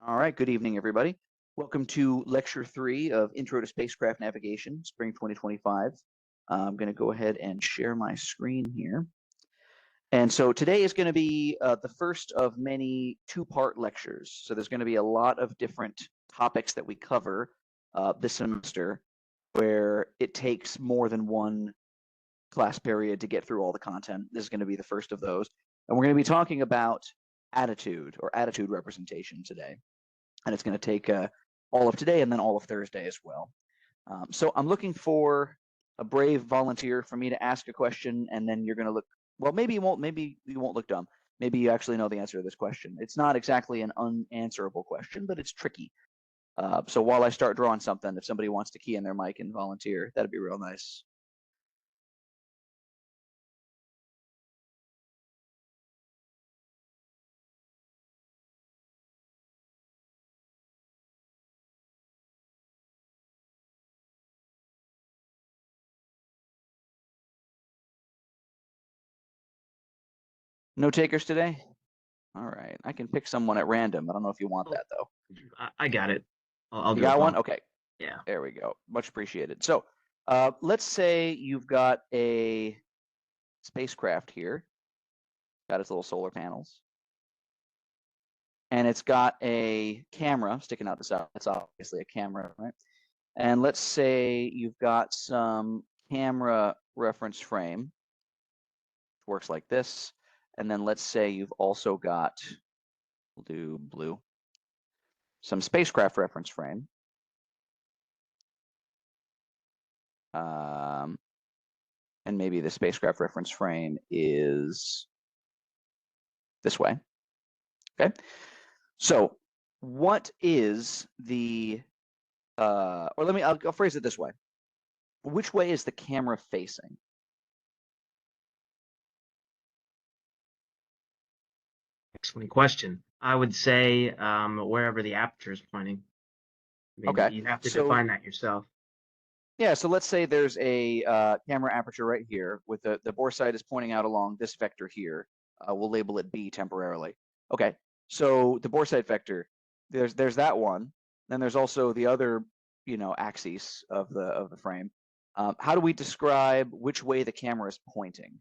All right, good evening, everybody. Welcome to Lecture 3 of Intro to Spacecraft Navigation, Spring 2025. I'm going to go ahead and share my screen here. And so today is going to be the first of many two-part lectures. So there's going to be a lot of different topics that we cover this semester where it takes more than one class period to get through all the content. This is going to be the first of those. And we're going to be talking about attitude or attitude representation today. And it's going to take all of today and then all of Thursday as well. So I'm looking for a brave volunteer for me to ask a question, and then you're going to look, well, maybe you won't look dumb. Maybe you actually know the answer to this question. It's not exactly an unanswerable question, but it's tricky. So while I start drawing something, if somebody wants to key in their mic and volunteer, that'd be real nice. No takers today? All right, I can pick someone at random. I don't know if you want that though. I got it. I'll You do got it. one? Okay. Yeah. There we go. Much appreciated. So let's say you've got a spacecraft here, got its little solar panels, and it's got a camera sticking out the side. That's obviously a camera, right? And let's say you've got some camera reference frame, which works like this. And then let's say you've also got, we'll do blue, some spacecraft reference frame. And maybe the spacecraft reference frame is this way. Okay. So what is the, or I'll phrase it this way. Which way is the camera facing? Excellent question. I would say wherever the aperture is pointing. I mean, Okay. you have to So, define that yourself. yeah, so let's say there's a camera aperture right here with the bore sight is pointing out along this vector here. We'll label it B temporarily. Okay. So the bore sight vector, there's that one. Then there's also the other, axes of the frame. How do we describe which way the camera is pointing?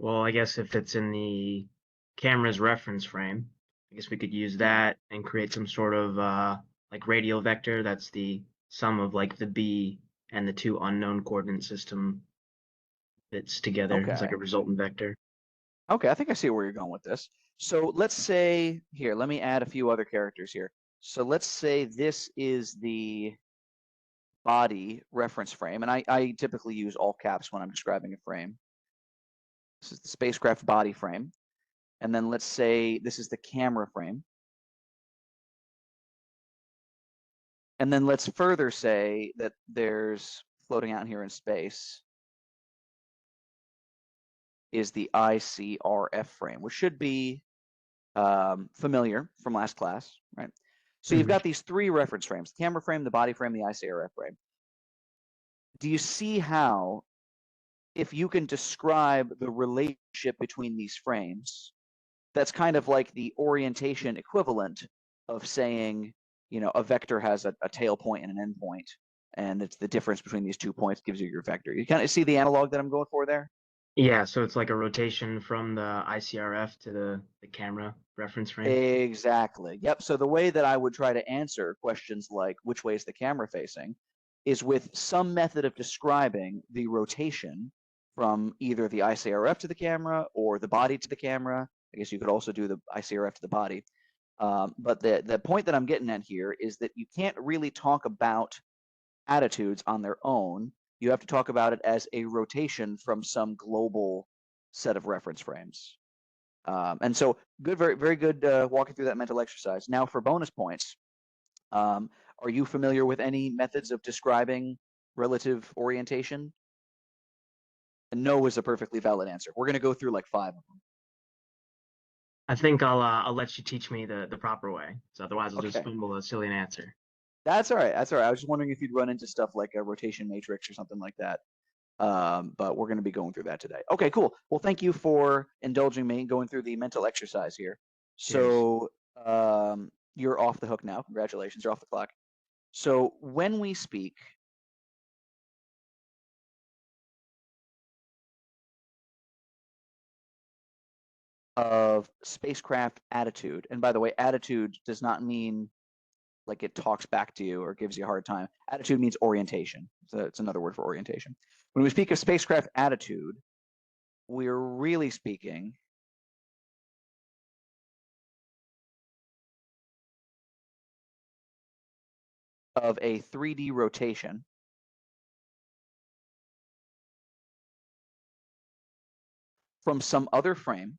Well, I guess if it's in the camera's reference frame, I guess we could use that and create some sort of like radial vector. That's the sum of like the B and the two unknown coordinate system bits together. It's like Okay. a resultant vector. Okay, I think I see where you're going with this. So let's say here, let me add a few other characters here. So let's say this is the body reference frame, and I typically use all caps when I'm describing a frame. This is the spacecraft body frame. And then let's say this is the camera frame. And then let's further say that there's floating out here in space is the ICRF frame, which should be familiar from last class, right? So you've got these three reference frames, the camera frame, the body frame, the ICRF frame. Do you see how, if you can describe the relationship between these frames, that's kind of like the orientation equivalent of saying, a vector has a tail point and an end point, and it's the difference between these 2 points gives you your vector. You kind of see the analog that I'm going for there? Yeah, so it's like a rotation from the ICRF to the camera reference frame. Exactly. Yep. So the way that I would try to answer questions like which way is the camera facing is with some method of describing the rotation from either the ICRF to the camera or the body to the camera. I guess you could also do the ICRF to the body. But the point that I'm getting at here is that you can't really talk about attitudes on their own. You have to talk about it as a rotation from some global set of reference frames. And so good, very, very good walking through that mental exercise. Now for bonus points, are you familiar with any methods of describing relative orientation? And no is a perfectly valid answer. We're going to go through like 5 of them. I think I'll let you teach me the proper way. So otherwise I'll just Okay. fumble a silly answer. That's all right. That's all right. I was just wondering if you'd run into stuff like a rotation matrix or something like that. but we're going to be going through that today. Okay, cool. Well, thank you for indulging me going through the mental exercise here. Cheers. So you're off the hook now. Congratulations, you're off the clock. So when we speak of spacecraft attitude, and by the way, attitude does not mean like it talks back to you or gives you a hard time. Attitude means orientation. So it's another word for orientation. When we speak of spacecraft attitude, we're really speaking of a 3D rotation from some other frame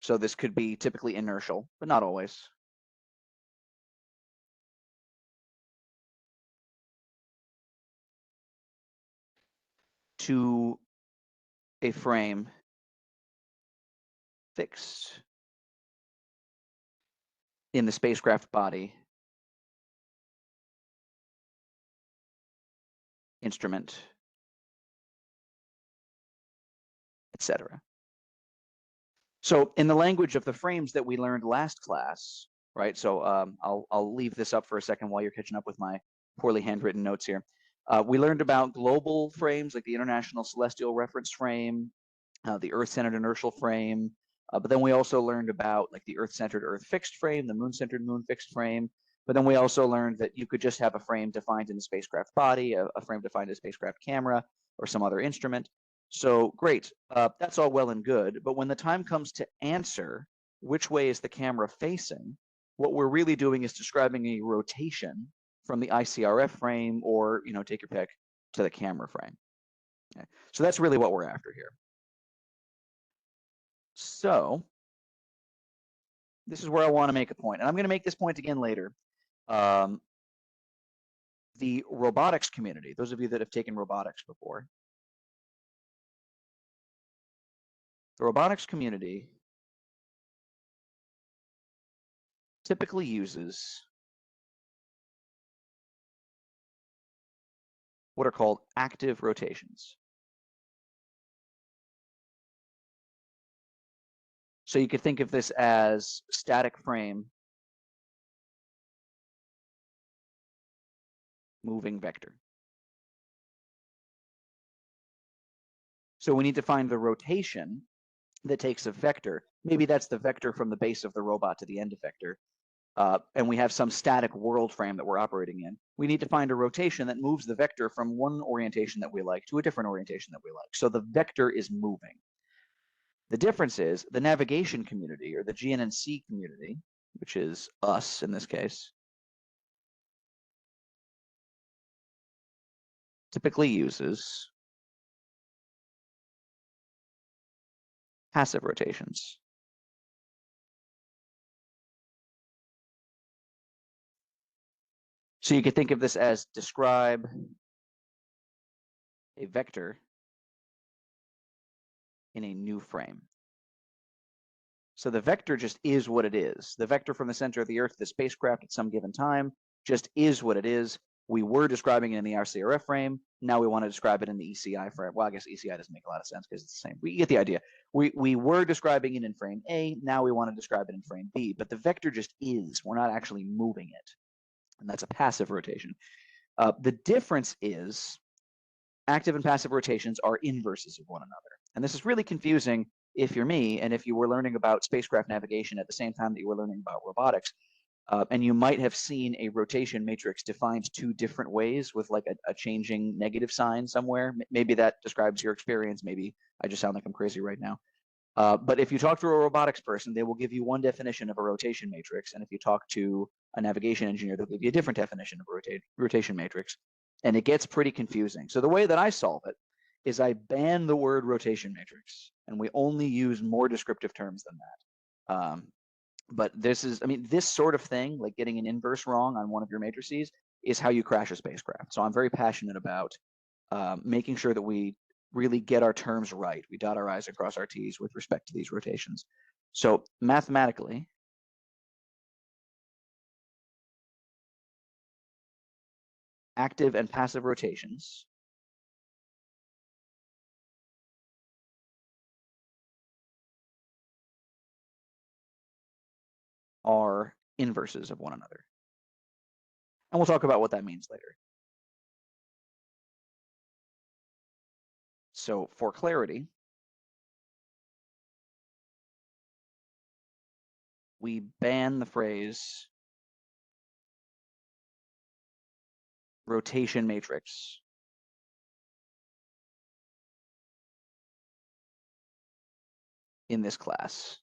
so this could be typically inertial, but not always, to a frame fixed in the spacecraft body, instrument, etc. So in the language of the frames that we learned last class, right? So I'll leave this up for a second while you're catching up with my poorly handwritten notes here. We learned about global frames like the International Celestial Reference Frame, the Earth-centered inertial frame, but then we also learned about like the Earth-centered Earth-fixed frame, the Moon-centered Moon-fixed frame. But then we also learned that you could just have a frame defined in the spacecraft body, a frame defined in a spacecraft camera, or some other instrument. So great, that's all well and good. But when the time comes to answer which way is the camera facing, what we're really doing is describing a rotation from the ICRF frame, or take your pick, to the camera frame. Okay. So that's really what we're after here. So this is where I want to make a point, and I'm going to make this point again later. The robotics community, those of you that have taken robotics before, the robotics community typically uses what are called active rotations. So you could think of this as static frame, moving vector. So we need to find the rotation that takes a vector. Maybe that's the vector from the base of the robot to the end effector. And we have some static world frame that we're operating in. We need to find a rotation that moves the vector from one orientation that we like to a different orientation that we like. So the vector is moving. The difference is the navigation community, or the GNNC community, which is us in this case, typically uses passive rotations. So you could think of this as describe a vector in a new frame. So the vector just is what it is. The vector from the center of the Earth to the spacecraft at some given time just is what it is. We were describing it in the RCRF frame. Now we want to describe it in the ECI frame. Well, I guess ECI doesn't make a lot of sense because it's the same. We get the idea. We were describing it in frame A. Now we want to describe it in frame B. But the vector just is. We're not actually moving it. And that's a passive rotation. The difference is active and passive rotations are inverses of one another. And this is really confusing if you're me, and if you were learning about spacecraft navigation at the same time that you were learning about robotics. And you might have seen a rotation matrix defined two different ways with like a changing negative sign somewhere. Maybe that describes your experience. Maybe I just sound like I'm crazy right now. But if you talk to a robotics person, they will give you one definition of a rotation matrix. And if you talk to a navigation engineer, they'll give you a different definition of a rotation matrix. And it gets pretty confusing. So the way that I solve it is I ban the word rotation matrix, and we only use more descriptive terms than that. But this is, I mean, this sort of thing, like getting an inverse wrong on one of your matrices, is how you crash a spacecraft. So I'm very passionate about making sure that we really get our terms right. We dot our I's and cross our T's with respect to these rotations. So mathematically, active and passive rotations are inverses of one another. And we'll talk about what that means later. So for clarity, we ban the phrase rotation matrix in this class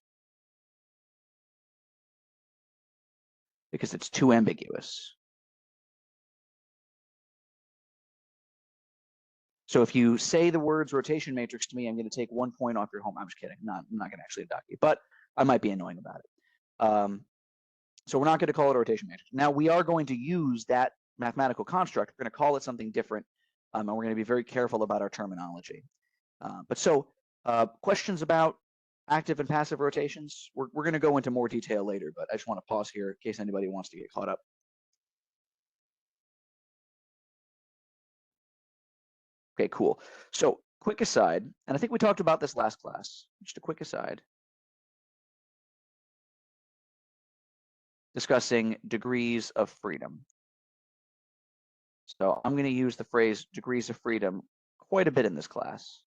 because it's too ambiguous. So if you say the words rotation matrix to me, I'm going to take 1 point off your home. I'm just kidding. I'm not going to actually dock you, but I might be annoying about it. So we're not going to call it a rotation matrix. Now we are going to use that mathematical construct. We're going to call it something different, and we're going to be very careful about our terminology. Questions about active and passive rotations? We're going to go into more detail later, but I just want to pause here in case anybody wants to get caught up. Okay, cool. So quick aside, and I think we talked about this last class, just a quick aside, discussing degrees of freedom. So I'm going to use the phrase degrees of freedom quite a bit in this class.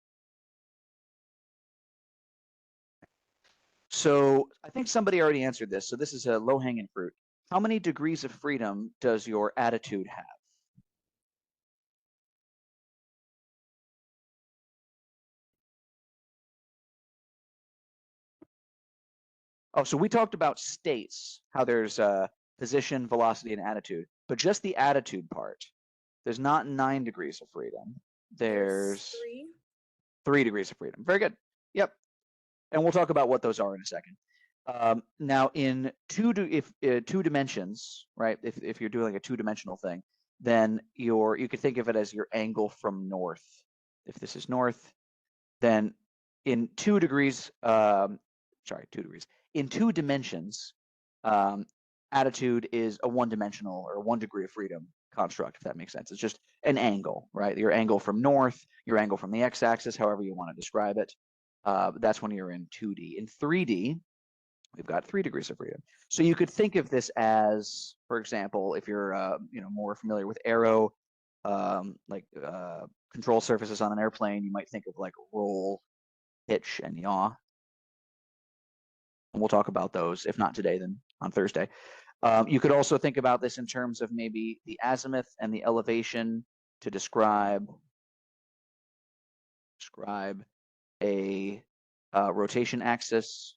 So I think somebody already answered this. So this is a low-hanging fruit. How many degrees of freedom does your attitude have? Oh, so we talked about states, how there's position, velocity, and attitude, but just the attitude part. There's not 9 degrees of freedom. There's 3 degrees of freedom. Very good. Yep. And we'll talk about what those are in a second. Now, in two dimensions, right? If you're doing a 2-dimensional thing, then you could think of it as your angle from north. If this is north, then in 2 degrees, sorry, 2 degrees. In 2 dimensions, attitude is a 1-dimensional or 1 degree of freedom construct, if that makes sense. It's just an angle, right? Your angle from north, your angle from the x-axis, however you want to describe it. That's when you're in 2D. In 3D, we've got 3 degrees of freedom. So you could think of this as, for example, if you're more familiar with aero, control surfaces on an airplane, you might think of like roll, pitch, and yaw. And we'll talk about those, if not today, then on Thursday. You could also think about this in terms of maybe the azimuth and the elevation to describe a rotation axis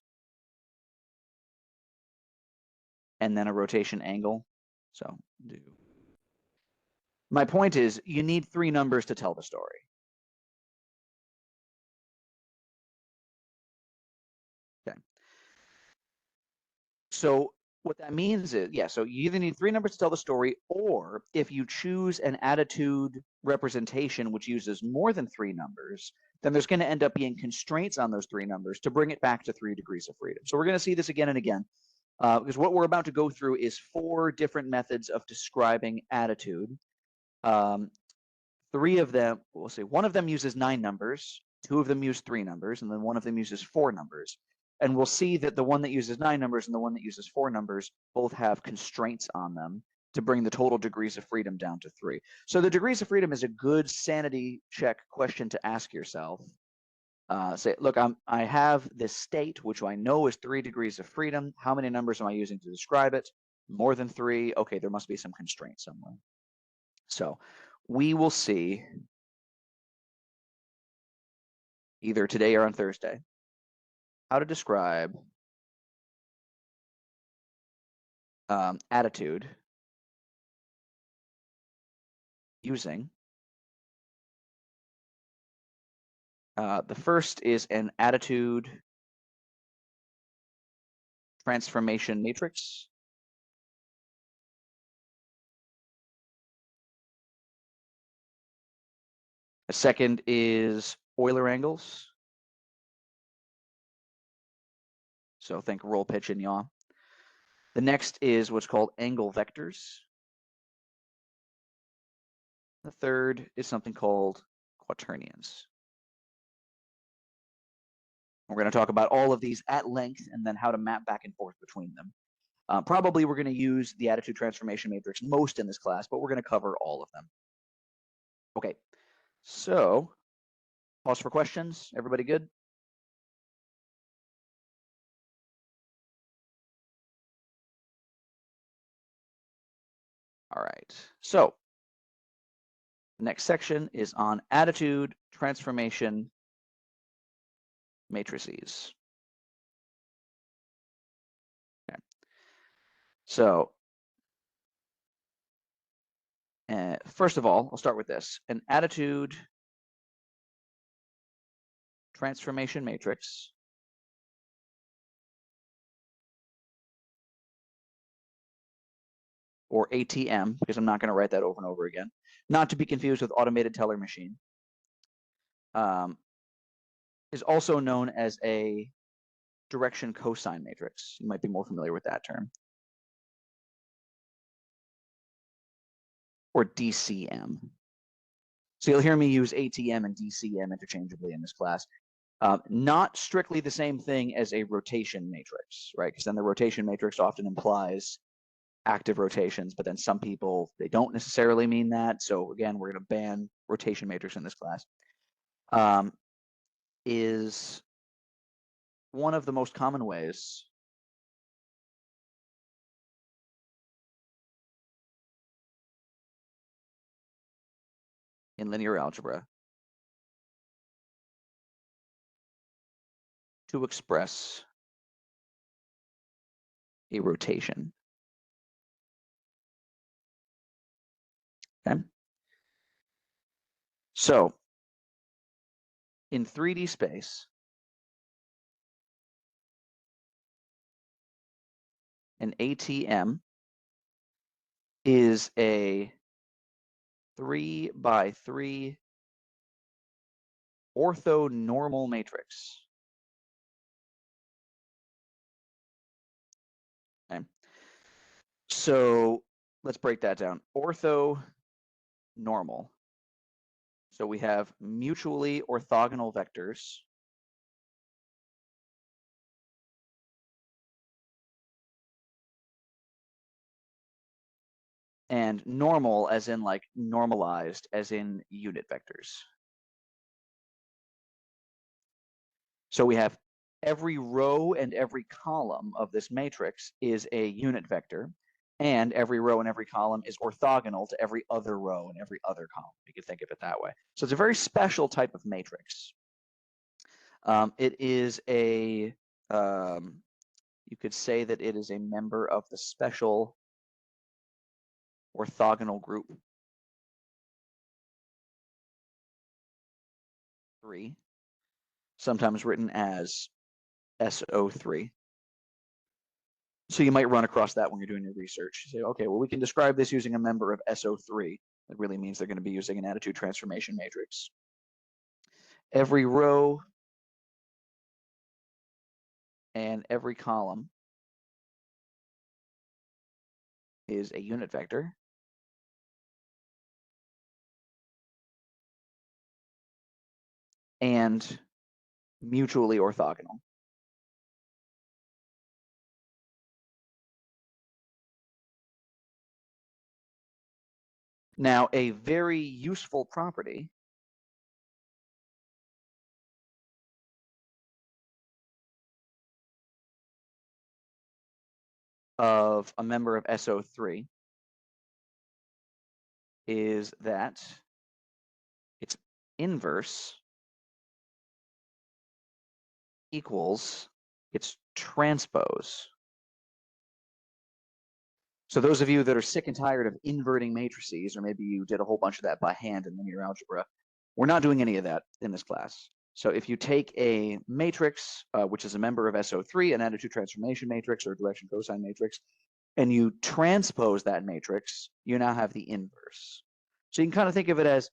and then a rotation angle. So my point is you need 3 numbers to tell the story. Okay. So what that means is, yeah, so you either need 3 numbers to tell the story, or if you choose an attitude representation which uses more than 3 numbers, then there's going to end up being constraints on those 3 numbers to bring it back to 3 degrees of freedom. So we're going to see this again and again, because what we're about to go through is 4 different methods of describing attitude. 3 of them, we'll say 1 of them uses 9 numbers, 2 of them use 3 numbers, and then 1 of them uses 4 numbers. And we'll see that the one that uses 9 numbers and the one that uses 4 numbers both have constraints on them to bring the total degrees of freedom down to 3. So the degrees of freedom is a good sanity check question to ask yourself. Say, look, I have this state, which I know is 3 degrees of freedom. How many numbers am I using to describe it? More than 3. Okay, there must be some constraint somewhere. So we will see either today or on Thursday how to describe attitude using the first is an attitude transformation matrix. The second is Euler angles. So think roll, pitch, and yaw. The next is what's called angle vectors. The third is something called quaternions. We're going to talk about all of these at length and then how to map back and forth between them. Probably we're going to use the attitude transformation matrix most in this class, but we're going to cover all of them. Okay, so pause for questions. Everybody good? All right, so the next section is on attitude transformation matrices. Okay. So first of all, I'll start with this. An attitude transformation matrix or ATM, because I'm not going to write that over and over again, not to be confused with automated teller machine, is also known as a direction cosine matrix. You might be more familiar with that term. Or DCM. So you'll hear me use ATM and DCM interchangeably in this class. Not strictly the same thing as a rotation matrix, right? Because then the rotation matrix often implies active rotations, but then some people, they don't necessarily mean that. So again, we're going to ban rotation matrix in this class. Is one of the most common ways in linear algebra to express a rotation. Okay. So in 3D space, an ATM is a 3 by 3 orthonormal matrix. Okay. So let's break that down. Orthonormal. So we have mutually orthogonal vectors and normal as in like normalized as in unit vectors. So we have every row and every column of this matrix is a unit vector, and every row and every column is orthogonal to every other row and every other column. You could think of it that way. So it's a very special type of matrix. It is a, you could say that it is a member of the special orthogonal group 3, sometimes written as SO3. So you might run across that when you're doing your research. You say, okay, well, we can describe this using a member of SO3. That really means they're going to be using an attitude transformation matrix. Every row and every column is a unit vector. And mutually orthogonal. Now, a very useful property of a member of SO3 is that its inverse equals its transpose. So those of you that are sick and tired of inverting matrices, or maybe you did a whole bunch of that by hand in linear algebra, we're not doing any of that in this class. So if you take a matrix, which is a member of SO3, an attitude transformation matrix or a direction cosine matrix, and you transpose that matrix, you now have the inverse. So you can kind of think of it as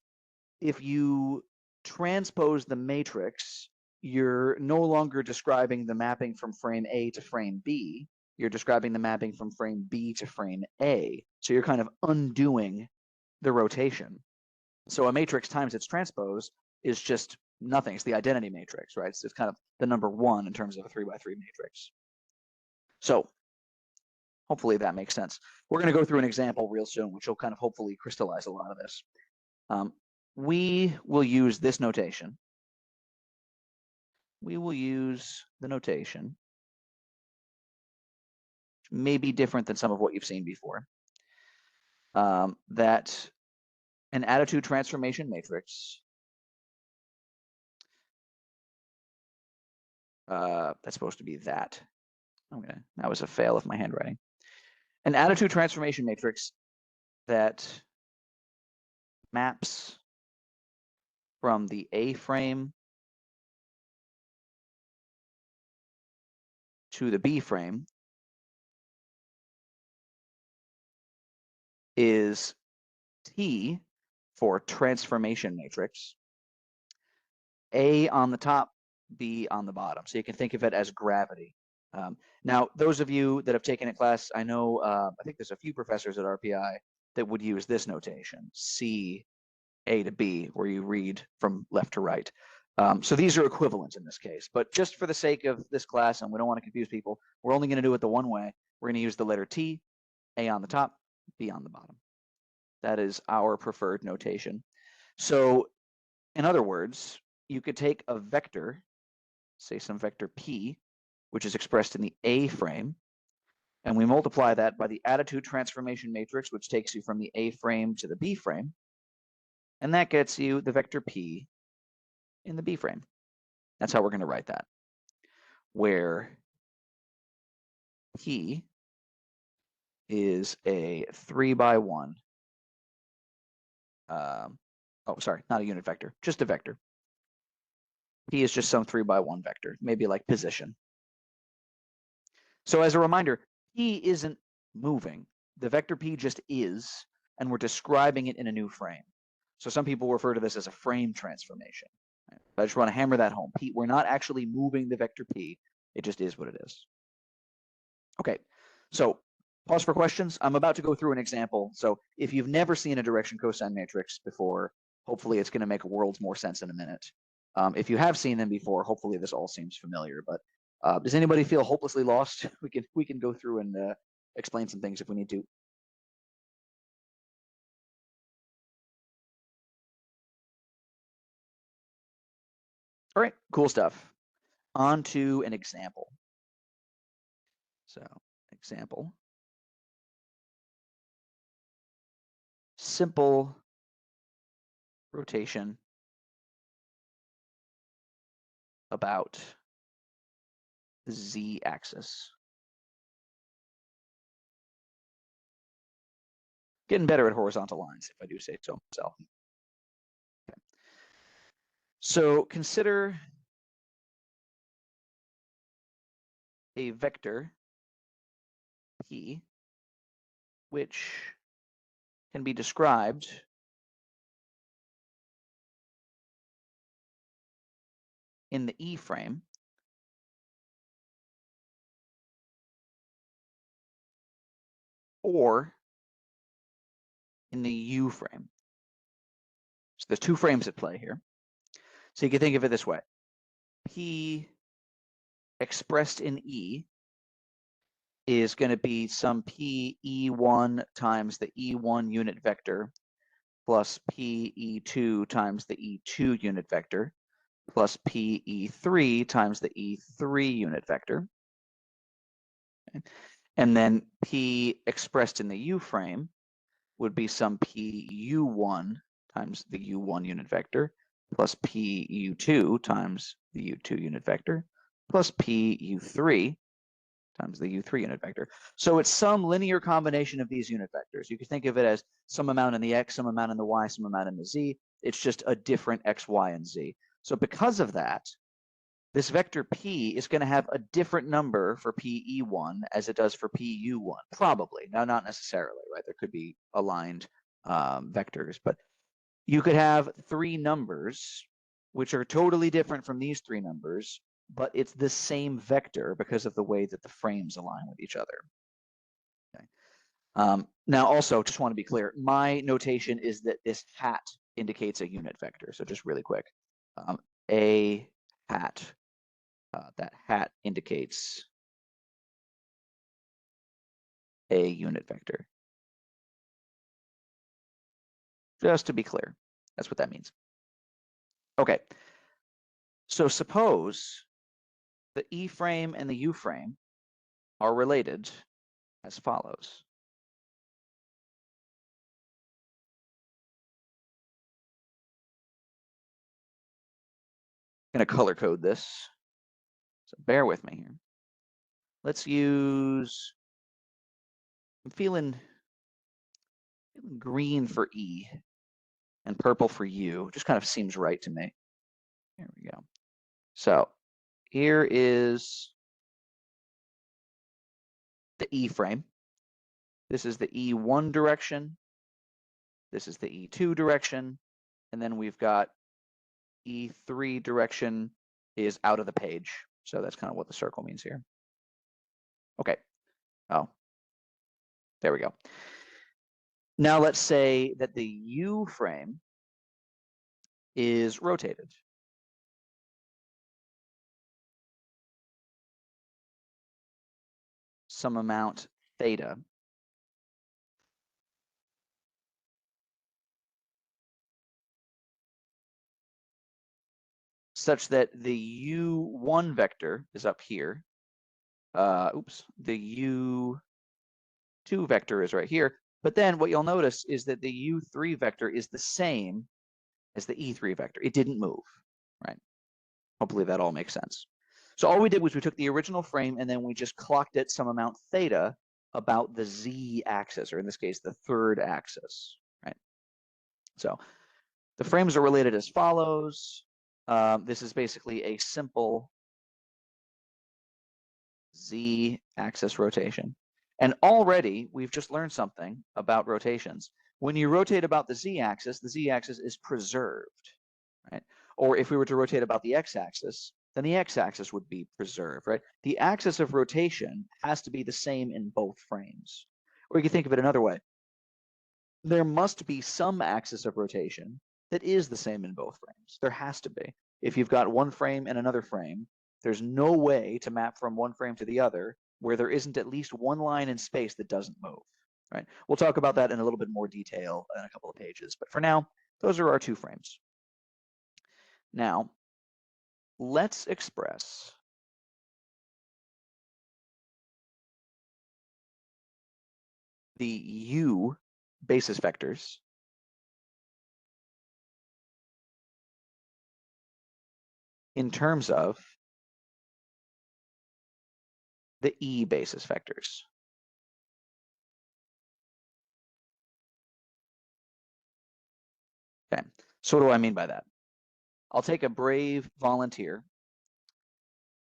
if you transpose the matrix, you're no longer describing the mapping from frame A to frame B. You're describing the mapping from frame B to frame A. So you're kind of undoing the rotation. So a matrix times its transpose is just nothing. It's the identity matrix, right? So it's kind of the number 1 in terms of a 3x3 matrix. So hopefully that makes sense. We're going to go through an example real soon, which will kind of hopefully crystallize a lot of this. We will use this notation. We will use the notation, which may be different than some of what you've seen before, that an attitude transformation matrix, that's supposed to be that. Okay, that was a fail of my handwriting. An attitude transformation matrix that maps from the A frame to the B frame is T for transformation matrix, A on the top, B on the bottom. So you can think of it as gravity. Now, those of you that have taken a class, I know, I think there's a few professors at RPI that would use this notation, C, A to B, where you read from left to right. So these are equivalent in this case, but just for the sake of this class, and we don't want to confuse people, we're only going to do it the one way. We're going to use the letter T, A on the top, B on the bottom. That is our preferred notation. So in other words, you could take a vector, say some vector P, which is expressed in the A frame, and we multiply that by the attitude transformation matrix, which takes you from the A frame to the B frame, and that gets you the vector P in the B frame. That's how we're going to write that, where P is a 3x1. Oh, sorry, not a unit vector, just a vector. P is just some 3x1 vector, maybe like position. So as a reminder, P isn't moving. The vector P just is, and we're describing it in a new frame. So some people refer to this as a frame transformation. Right? I just want to hammer that home. P, we're not actually moving the vector P. It just is what it is. Okay, so pause for questions. I'm about to go through an example. So if you've never seen a direction cosine matrix before, hopefully it's going to make worlds more sense in a minute. If you have seen them before, hopefully this all seems familiar. But does anybody feel hopelessly lost? We can go through and explain some things if we need to. All right, cool stuff. On to an example. So, example. Simple rotation about the z-axis. Getting better at horizontal lines, if I do say so myself. Okay. So consider a vector P, which can be described in the E frame or in the U frame. So there's two frames at play here. So you can think of it this way. P expressed in E is going to be some PE1 times the E1 unit vector plus PE2 times the E2 unit vector plus PE3 times the E3 unit vector. Okay. And then P expressed in the U frame would be some PU1 times the U1 unit vector plus PU2 times the U2 unit vector plus PU3 times the U3 unit vector. So it's some linear combination of these unit vectors. You can think of it as some amount in the X, some amount in the Y, some amount in the Z. It's just a different X, Y, and Z. So because of that, this vector P is going to have a different number for PE1 as it does for PU1, probably. Now, not necessarily, right? There could be aligned vectors, but you could have three numbers which are totally different from these three numbers, but it's the same vector because of the way that the frames align with each other. Okay. Now, also, just want to be clear, my notation is that this hat indicates a unit vector. So just really quick, a hat, that hat indicates a unit vector. Just to be clear, that's what that means. Okay, so suppose the E frame and the U frame are related as follows. I'm going to color code this, so bear with me here. Let's use, I'm feeling green for E and purple for U. Just kind of seems right to me. There we go. So here is the E frame. This is the E1 direction. This is the E2 direction. And then we've got E3 direction is out of the page. So that's kind of what the circle means here. Okay. Oh, there we go. Now let's say that the U frame is rotated. Some amount theta. Such that the U1 vector is up here. The U2 vector is right here. But then what you'll notice is that the U3 vector is the same as the E3 vector. It didn't move, right? Hopefully that all makes sense. So all we did was we took the original frame and then we just clocked it some amount theta about the Z axis, or in this case, the third axis, right? So the frames are related as follows. This is basically a simple Z-axis rotation. And already we've just learned something about rotations. When you rotate about the Z-axis is preserved, right? Or if we were to rotate about the X-axis, then the X-axis would be preserved, right? The axis of rotation has to be the same in both frames. Or you can think of it another way. There must be some axis of rotation that is the same in both frames. There has to be. If you've got one frame and another frame, there's no way to map from one frame to the other where there isn't at least one line in space that doesn't move, right? We'll talk about that in a little bit more detail in a couple of pages. But for now, those are our two frames. Now, let's express the U basis vectors in terms of the E basis vectors. Okay, so what do I mean by that? I'll take a brave volunteer.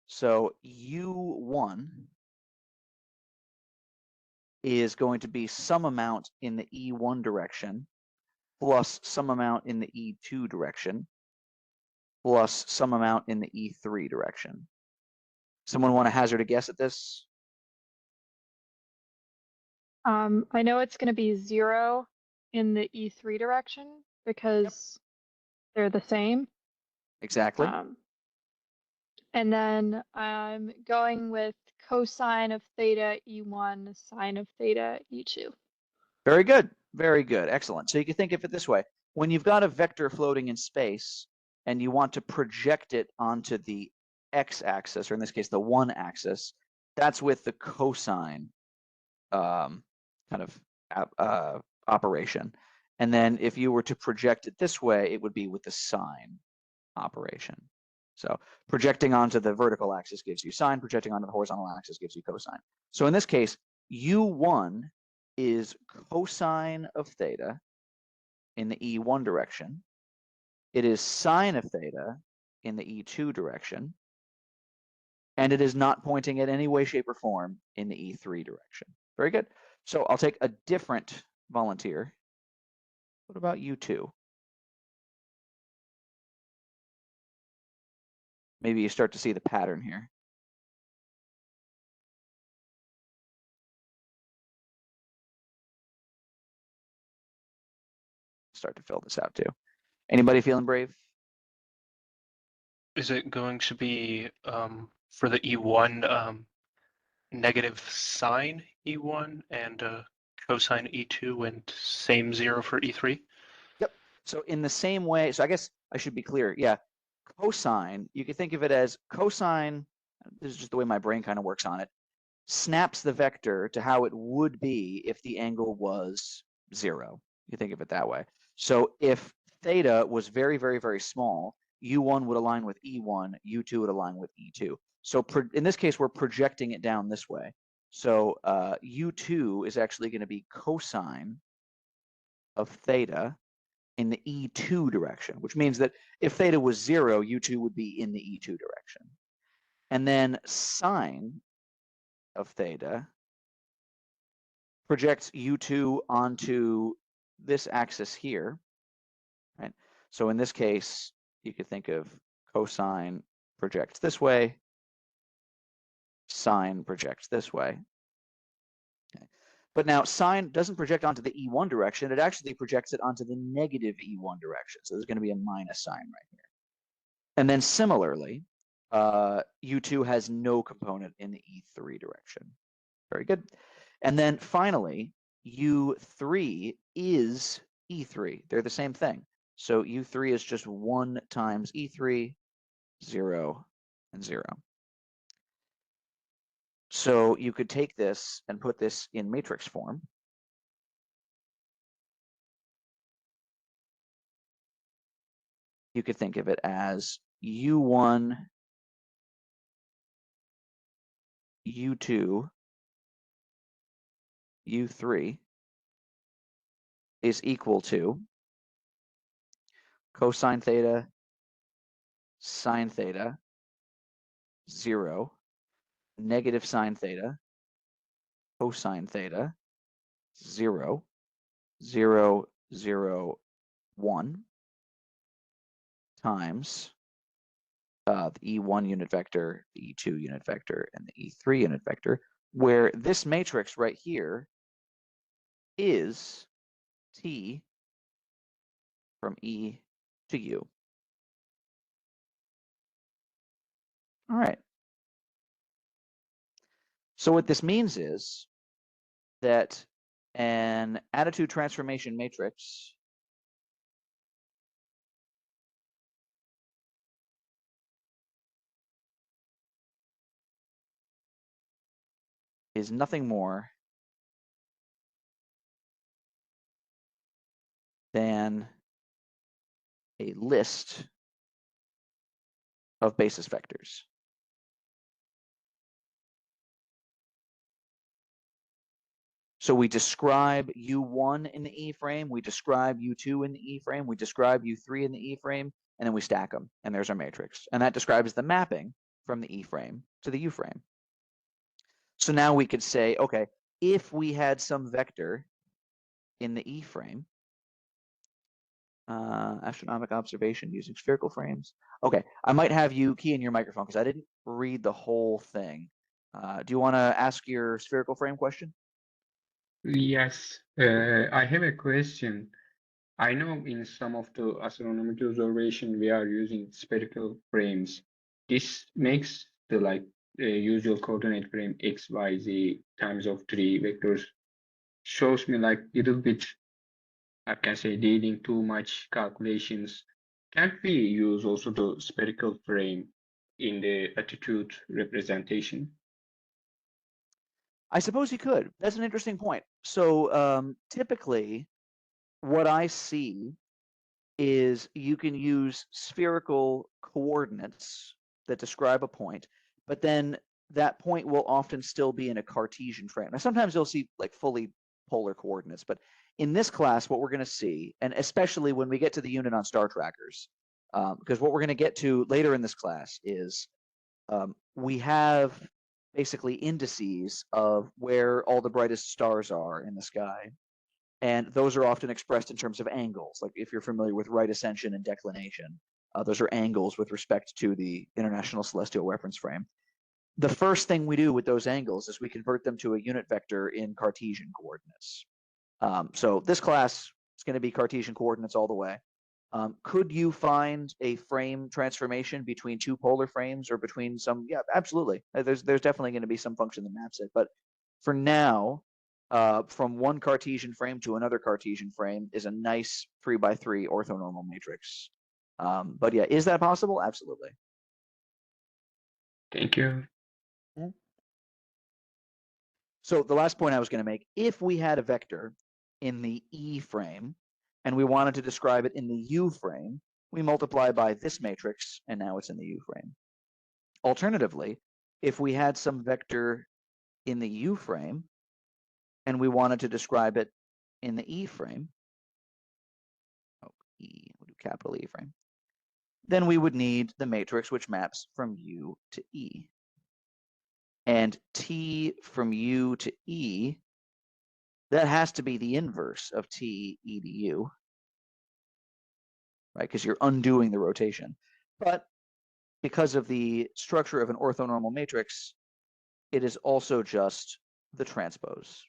So U1 is going to be some amount in the E1 direction plus some amount in the E2 direction plus some amount in the E3 direction. Someone want to hazard a guess at this? I know it's going to be 0 in the E3 direction because they're the same. Exactly. And then I'm going with cosine of theta E1, sine of theta E2. Very good. Very good. Excellent. So you can think of it this way. When you've got a vector floating in space and you want to project it onto the x-axis, or in this case, the one axis, that's with the cosine kind of operation. And then if you were to project it this way, it would be with the sine operation. So projecting onto the vertical axis gives you sine, projecting onto the horizontal axis gives you cosine. So in this case, U1 is cosine of theta in the E1 direction. It is sine of theta in the E2 direction. And it is not pointing at any way, shape, or form in the E3 direction. Very good. So I'll take a different volunteer. What about U2? Maybe you start to see the pattern here. Start to fill this out too. Anybody feeling brave? Is it going to be for the E1 negative sine E1 and cosine E2 and same 0 for E3? Yep. So in the same way, so I guess I should be clear. Yeah, cosine, you could think of it as cosine, this is just the way my brain kind of works on it, snaps the vector to how it would be if the angle was 0. You think of it that way. So if theta was very, very, very small, U1 would align with E1, U2 would align with E2. So in this case, we're projecting it down this way. So U2 is actually going to be cosine of theta in the E2 direction, which means that if theta was 0, U2 would be in the E2 direction. And then sine of theta projects U2 onto this axis here, right? So in this case, you could think of cosine projects this way, sine projects this way. Okay. But now sine doesn't project onto the E1 direction, it actually projects it onto the negative E1 direction. So there's going to be a minus sign right here. And then similarly, U2 has no component in the E3 direction. Very good. And then finally, U3 is E3. They're the same thing. So U3 is just 1 times E3, 0, and 0. So you could take this and put this in matrix form. You could think of it as U1, U2, U3 is equal to cosine theta, sine theta, 0, negative sine theta, cosine theta, 0, 0, 0, 1 times the E1 unit vector, the E2 unit vector, and the E3 unit vector, where this matrix right here is T from E to U. All right. So what this means is that an attitude transformation matrix is nothing more than a list of basis vectors. So we describe U1 in the E frame, we describe U2 in the E frame, we describe U3 in the E frame, and then we stack them, and there's our matrix. And that describes the mapping from the E frame to the U frame. So now we could say, okay, if we had some vector in the E frame, astronomic observation using spherical frames. Okay, I might have you key in your microphone because I didn't read the whole thing. Do you want to ask your spherical frame question? Yes, I have a question. I know in some of the astronomical observation we are using spherical frames. This makes the usual coordinate frame x, y, z times of 3 vectors shows me like little bit, I can say, needing too much calculations. Can't we use also the spherical frame in the attitude representation? I suppose you could. That's an interesting point. So typically, what I see is you can use spherical coordinates that describe a point, but then that point will often still be in a Cartesian frame. Now, sometimes you'll see like fully polar coordinates, but in this class, what we're going to see, and especially when we get to the unit on star trackers, because what we're going to get to later in this class is we have basically indices of where all the brightest stars are in the sky. And those are often expressed in terms of angles. Like if you're familiar with right ascension and declination, those are angles with respect to the International Celestial Reference Frame. The first thing we do with those angles is we convert them to a unit vector in Cartesian coordinates. So this class is going to be Cartesian coordinates all the way. Could you find a frame transformation between two polar frames or between some? Yeah, absolutely. There's definitely going to be some function that maps it. But for now, from one Cartesian frame to another Cartesian frame is a nice 3x3 orthonormal matrix. But yeah, is that possible? Absolutely. Thank you. So the last point I was going to make, if we had a vector in the E frame and we wanted to describe it in the U frame, we multiply by this matrix, and now it's in the U frame. Alternatively, if we had some vector in the U frame and we wanted to describe it in the E frame, we'll do capital E frame, then we would need the matrix which maps from U to E. And T from U to E, that has to be the inverse of T E to U, right? Because you're undoing the rotation. But because of the structure of an orthonormal matrix, it is also just the transpose.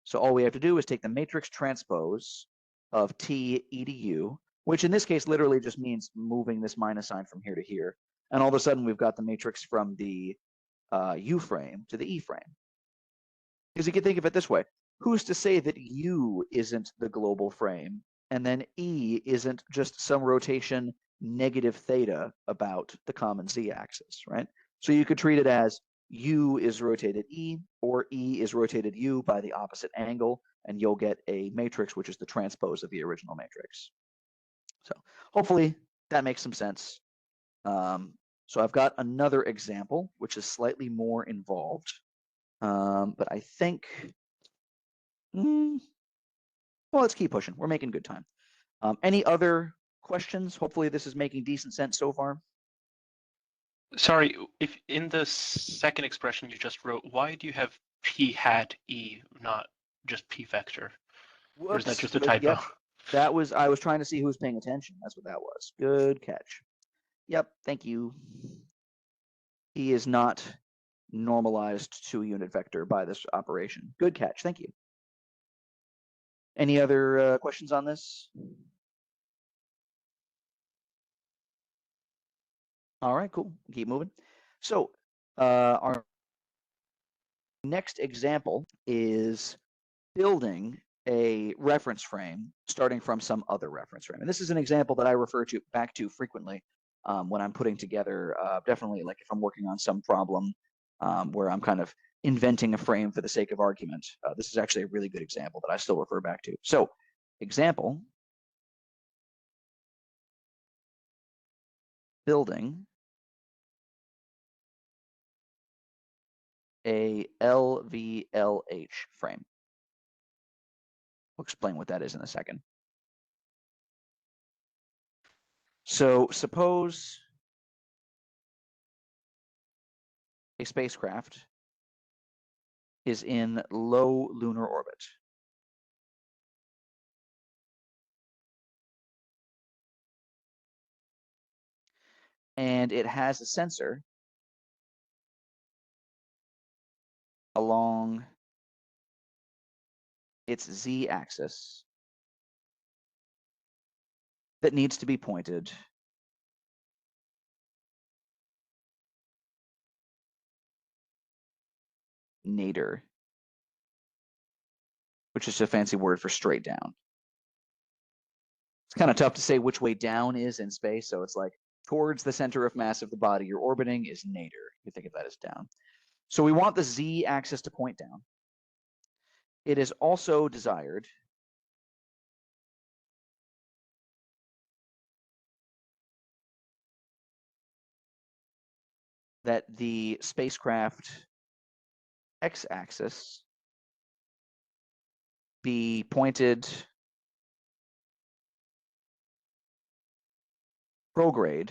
So all we have to do is take the matrix transpose of T E to U, which in this case literally just means moving this minus sign from here to here. And all of a sudden we've got the matrix from the U frame to the E frame. Because you can think of it this way. Who's to say that U isn't the global frame and then E isn't just some rotation negative theta about the common Z axis, right? So you could treat it as U is rotated E or E is rotated U by the opposite angle, and you'll get a matrix which is the transpose of the original matrix. So hopefully that makes some sense. So I've got another example which is slightly more involved, but I think, well, let's keep pushing. We're making good time. Any other questions? Hopefully this is making decent sense so far. Sorry, if in the second expression you just wrote, why do you have P hat E, not just P vector? Or is that just a typo? Yep. That was, I was trying to see who was paying attention. That's what that was. Good catch. Yep, thank you. E is not normalized to a unit vector by this operation. Good catch, thank you. Any other questions on this? All right, cool. Keep moving. So our next example is building a reference frame starting from some other reference frame. And this is an example that I refer to back to frequently when I'm putting together, definitely like if I'm working on some problem where I'm kind of inventing a frame for the sake of argument. This is actually a really good example that I still refer back to. So example, building a LVLH frame. We'll explain what that is in a second. So suppose a spacecraft is in low lunar orbit. And it has a sensor along its z-axis that needs to be pointed nadir, which is a fancy word for straight down. It's kind of tough to say which way down is in space, so it's like towards the center of mass of the body you're orbiting is nadir. You think of that as down. So we want the z-axis to point down. It is also desired that the spacecraft x-axis be pointed prograde,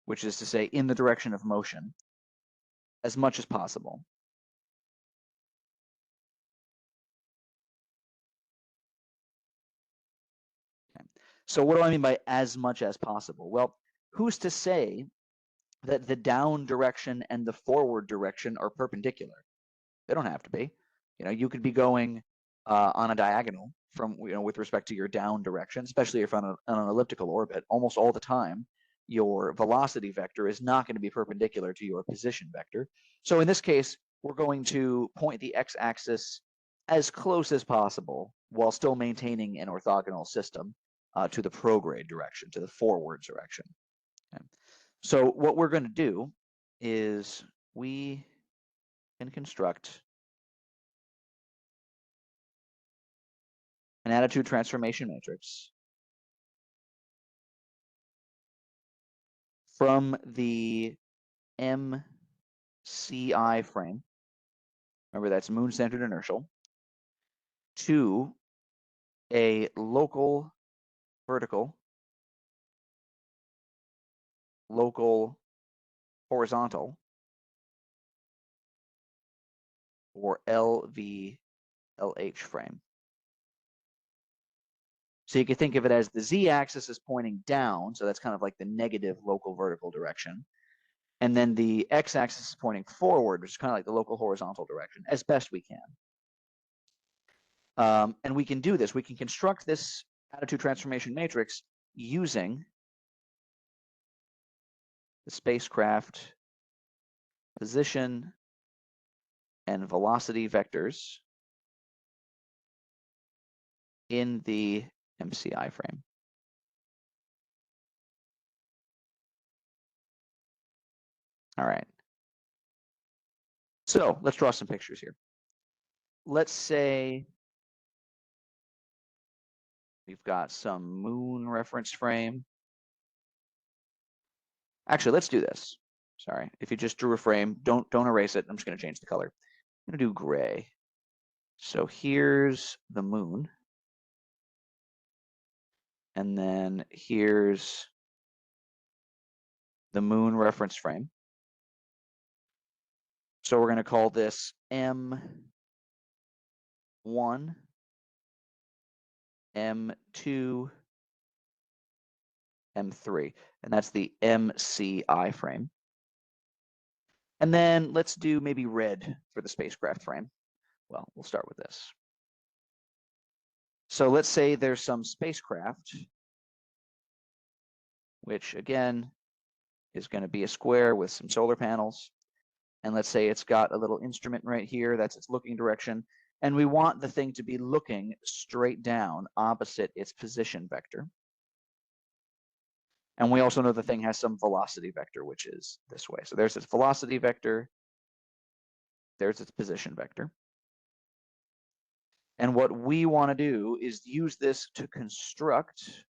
which is to say in the direction of motion, as much as possible. Okay. So what do I mean by as much as possible? Well, who's to say that the down direction and the forward direction are perpendicular? They don't have to be. You know, you could be going on a diagonal from, with respect to your down direction, especially if on an elliptical orbit, almost all the time, your velocity vector is not going to be perpendicular to your position vector. So in this case, we're going to point the x-axis as close as possible while still maintaining an orthogonal system to the prograde direction, to the forward direction. Okay. So what we're going to do is we can construct an attitude transformation matrix from the MCI frame. Remember, that's moon-centered inertial, to a local vertical, local horizontal, or LVLH frame. So you could think of it as the z-axis is pointing down, so that's kind of like the negative local vertical direction. And then the x-axis is pointing forward, which is kind of like the local horizontal direction, as best we can. And we can do this. We can construct this attitude transformation matrix using the spacecraft position and velocity vectors in the MCI frame. All right. So let's draw some pictures here. Let's say we've got some moon reference frame. Actually, let's do this. Sorry, if you just drew a frame, don't erase it. I'm just going to change the color. I'm going to do gray. So here's the moon. And then here's the moon reference frame. So we're going to call this M1, M2, M3, and that's the MCI frame. And then let's do maybe red for the spacecraft frame. Well, we'll start with this. So let's say there's some spacecraft, which again is going to be a square with some solar panels. And let's say it's got a little instrument right here, that's its looking direction. And we want the thing to be looking straight down opposite its position vector. And we also know the thing has some velocity vector, which is this way. So there's its velocity vector, there's its position vector. And what we want to do is use this to construct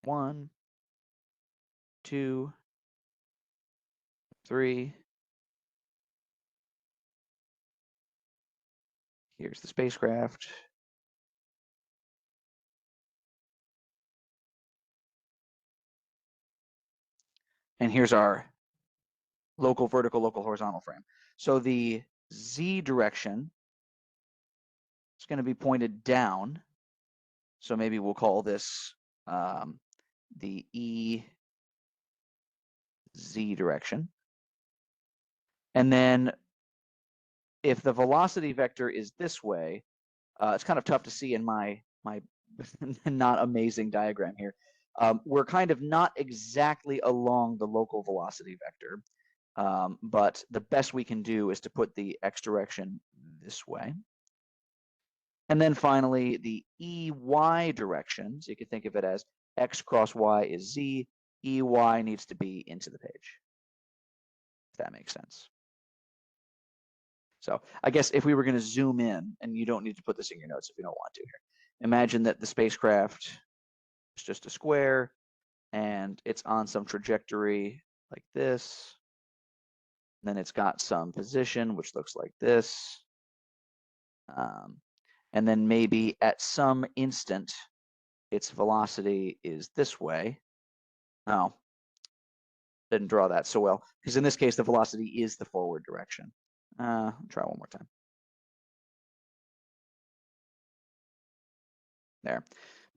one, two, three. Here's the spacecraft. And here's our local vertical, local horizontal frame. So the z direction is going to be pointed down. So maybe we'll call this the EZ direction. And then if the velocity vector is this way, it's kind of tough to see in my not amazing diagram here. We're kind of not exactly along the local velocity vector, but the best we can do is to put the x direction this way. And then finally, the EY direction, so you can think of it as x cross y is z, EY needs to be into the page, if that makes sense. So I guess if we were going to zoom in, and you don't need to put this in your notes if you don't want to here, imagine that the spacecraft is just a square, and it's on some trajectory like this. Then it's got some position, which looks like this. And then maybe at some instant, its velocity is this way. Oh, didn't draw that so well, because in this case, the velocity is the forward direction. Try one more time. There.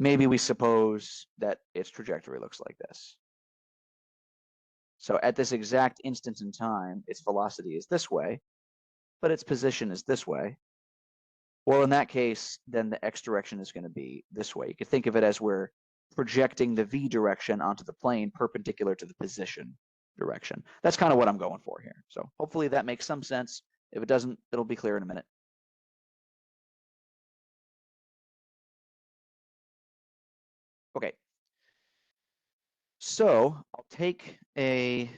maybe we suppose that its trajectory looks like this. So at this exact instant in time, its velocity is this way, but its position is this way. Well, in that case, then the x direction is going to be this way. You could think of it as we're projecting the v direction onto the plane perpendicular to the position direction. That's kind of what I'm going for here. So hopefully that makes some sense. If it doesn't, it'll be clear in a minute. Okay. So I'll take a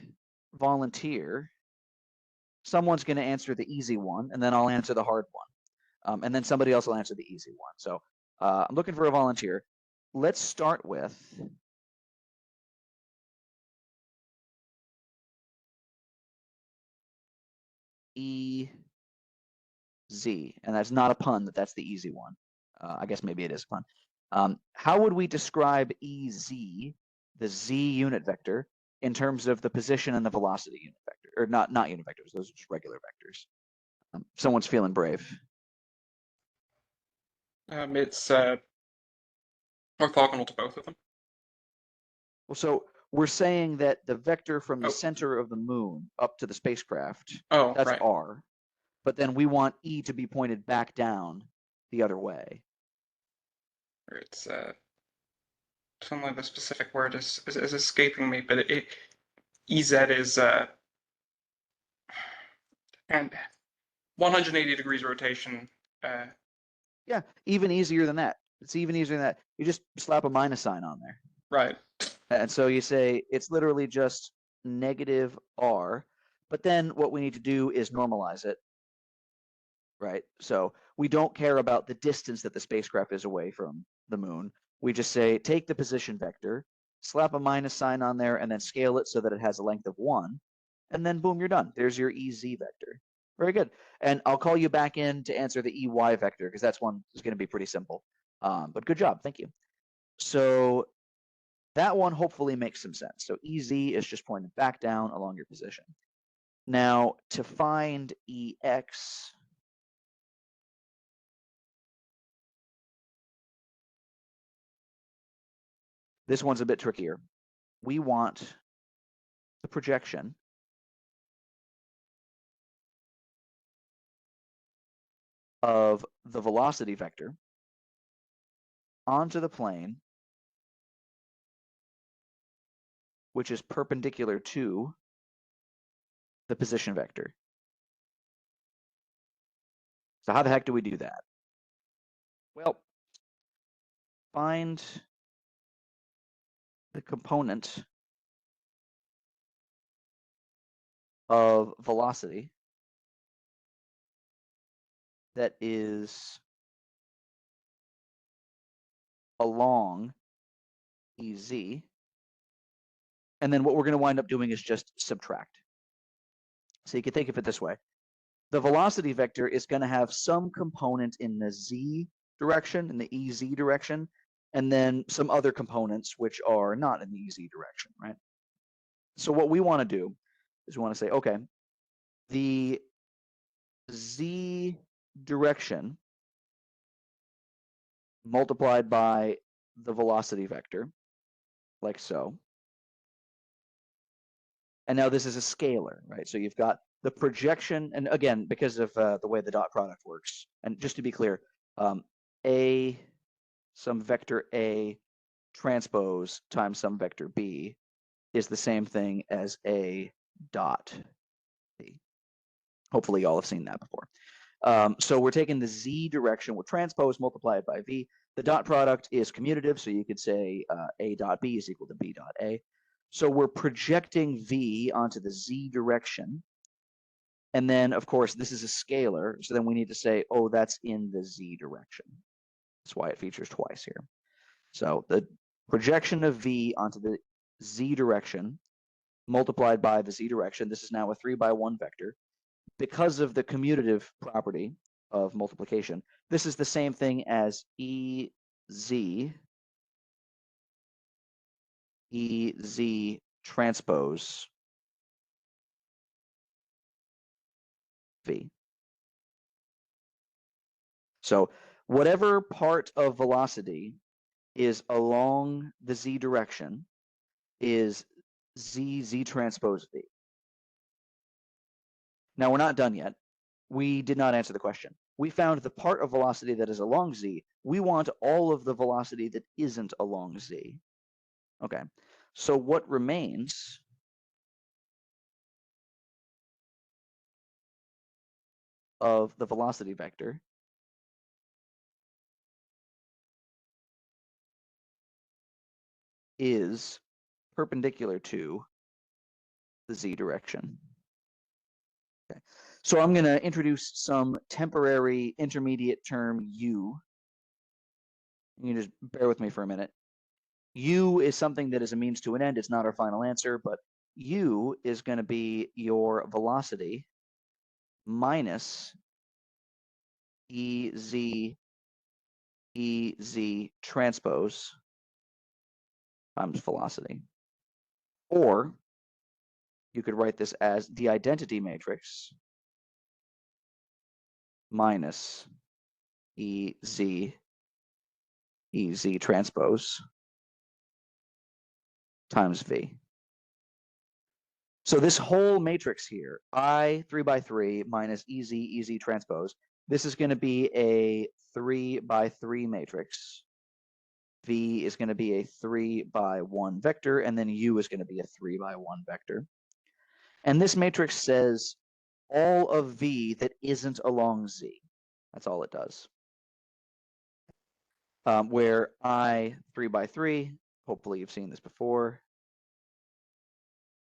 volunteer. Someone's going to answer the easy one, and then I'll answer the hard one. And then somebody else will answer the easy one. So I'm looking for a volunteer. Let's start with EZ. And that's not a pun, that's the easy one. I guess maybe it is a pun. How would we describe EZ, the Z unit vector, in terms of the position and the velocity unit vector? Or not unit vectors, those are just regular vectors. Someone's feeling brave. It's orthogonal to both of them. Well, so we're saying that the vector from the center of the moon up to the spacecraft, that's right. R, but then we want E to be pointed back down the other way. It's only the specific word is escaping me, but EZ is and 180 degrees rotation. Yeah, even easier than that. It's even easier than that. You just slap a minus sign on there. Right. And so you say it's literally just negative R, but then what we need to do is normalize it, right? So we don't care about the distance that the spacecraft is away from the moon. We just say, take the position vector, slap a minus sign on there, and then scale it so that it has a length of 1. And then boom, you're done. There's your EZ vector. Very good. And I'll call you back in to answer the EY vector, because that's one that's going to be pretty simple. But good job. Thank you. So that one hopefully makes some sense. So EZ is just pointed back down along your position. Now, to find EX, this one's a bit trickier. We want the projection of the velocity vector onto the plane, which is perpendicular to the position vector. So how the heck do we do that? Well, find the component of velocity that is along EZ. And then what we're going to wind up doing is just subtract. So you can think of it this way. The velocity vector is going to have some component in the Z direction, in the EZ direction, and then some other components which are not in the EZ direction, right? So what we want to do is we want to say, okay, the Z direction multiplied by the velocity vector, like so. And now this is a scalar, right? So you've got the projection, and again, because of the way the dot product works, and just to be clear, some vector A transpose times some vector B is the same thing as A dot B. Hopefully y'all have seen that before. So we're taking the Z direction, we'll transpose, multiply it by V. The dot product is commutative, so you could say A dot B is equal to B dot A. So we're projecting V onto the Z direction. And then, of course, this is a scalar. So then we need to say, oh, that's in the Z direction. That's why it features twice here. So the projection of V onto the Z direction multiplied by the Z direction. This is now a 3×1 vector. Because of the commutative property of multiplication, this is the same thing as EZ transpose V. So whatever part of velocity is along the z direction is z transpose v. Now we're not done yet. We did not answer the question. We found the part of velocity that is along z. We want all of the velocity that isn't along z. Okay, so what remains of the velocity vector is perpendicular to the z direction. Okay, so I'm going to introduce some temporary intermediate term u. You can just bear with me for a minute. U is something that is a means to an end. It's not our final answer, but u is going to be your velocity minus ez transpose times velocity. Or you could write this as the identity matrix minus ez transpose times v. So this whole matrix here, I 3 by 3 minus ez transpose, this is going to be a 3 by 3 matrix. V is going to be a 3 by 1 vector, and then u is going to be a 3 by 1 vector. And this matrix says all of v that isn't along z. That's all it does. Where I 3 by 3, hopefully you've seen this before,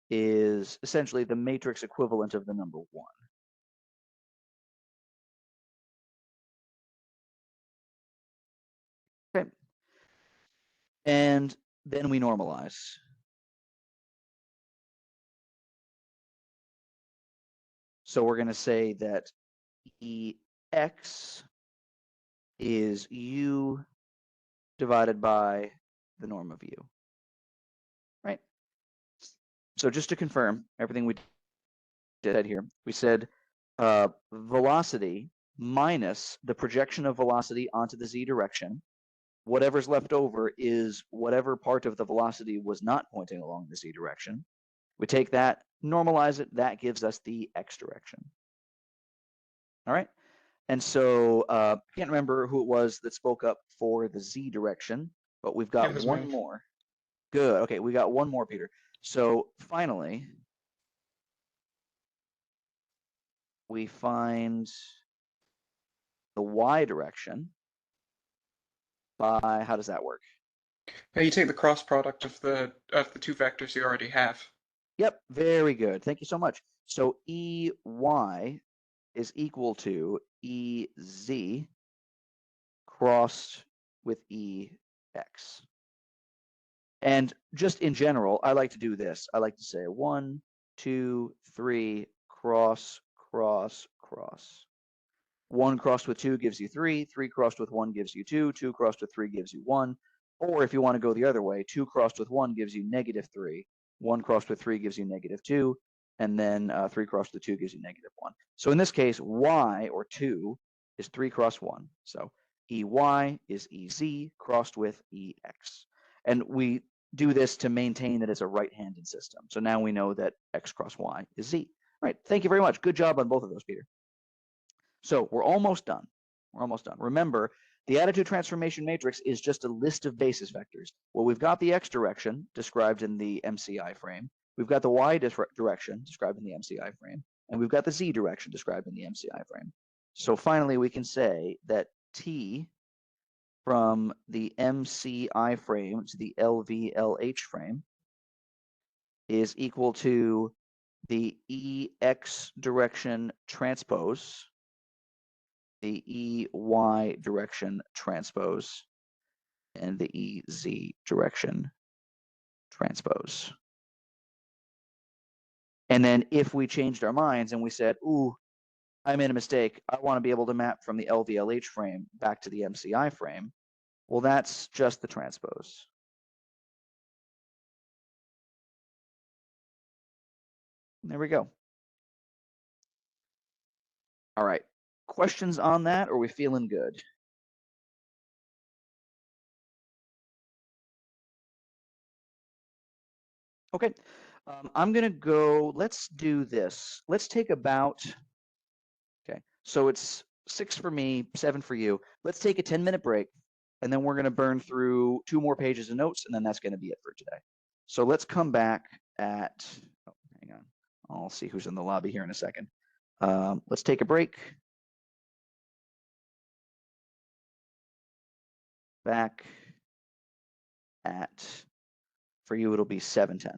is essentially the matrix equivalent of the number 1. Okay. And then we normalize. So we're going to say that Ex is u divided by the norm of u. Right? So just to confirm everything we did here, we said velocity minus the projection of velocity onto the z direction. Whatever's left over is whatever part of the velocity was not pointing along the z direction. We take that, normalize it, that gives us the x direction. All right. And so I can't remember who it was that spoke up for the z direction, but we've got one more. Good. Okay, we got one more, Peter. So finally, we find the y direction by, how does that work? You take the cross product of the two vectors you already have. Yep, very good. Thank you so much. So EY is equal to EZ crossed with EX. And just in general, I like to do this. I like to say 1, 2, 3, cross, cross, cross. 1 crossed with 2 gives you 3, 3 crossed with 1 gives you 2, 2 crossed with 3 gives you 1. Or if you want to go the other way, 2 crossed with 1 gives you -3, 1 crossed with 3 gives you -2, and then 3 crossed with 2 gives you -1. So in this case, y, or 2, is 3 cross 1. So EY is EZ crossed with EX. And we do this to maintain that it's a right-handed system. So now we know that X cross Y is Z. All right, thank you very much. Good job on both of those, Peter. So we're almost done. We're almost done. Remember, the attitude transformation matrix is just a list of basis vectors. Well, we've got the X direction described in the MCI frame. We've got the Y direction described in the MCI frame. And we've got the Z direction described in the MCI frame. So finally, we can say that T from the MCI frame to the LVLH frame is equal to the EX direction transpose, the EY direction transpose, and the EZ direction transpose. And then if we changed our minds and we said, ooh, I made a mistake, I want to be able to map from the LVLH frame back to the MCI frame, well, that's just the transpose. There we go. All right. Questions on that, or are we feeling good? Okay. I'm gonna go, let's do this. Let's take about, okay, so it's 6 for me, 7 for you. Let's take a 10-minute break, and then we're gonna burn through 2 more pages of notes, and then that's gonna be it for today. So let's come back at, oh, hang on. I'll see who's in the lobby here in a second. Let's take a break. Back at, for you, it'll be 7:10.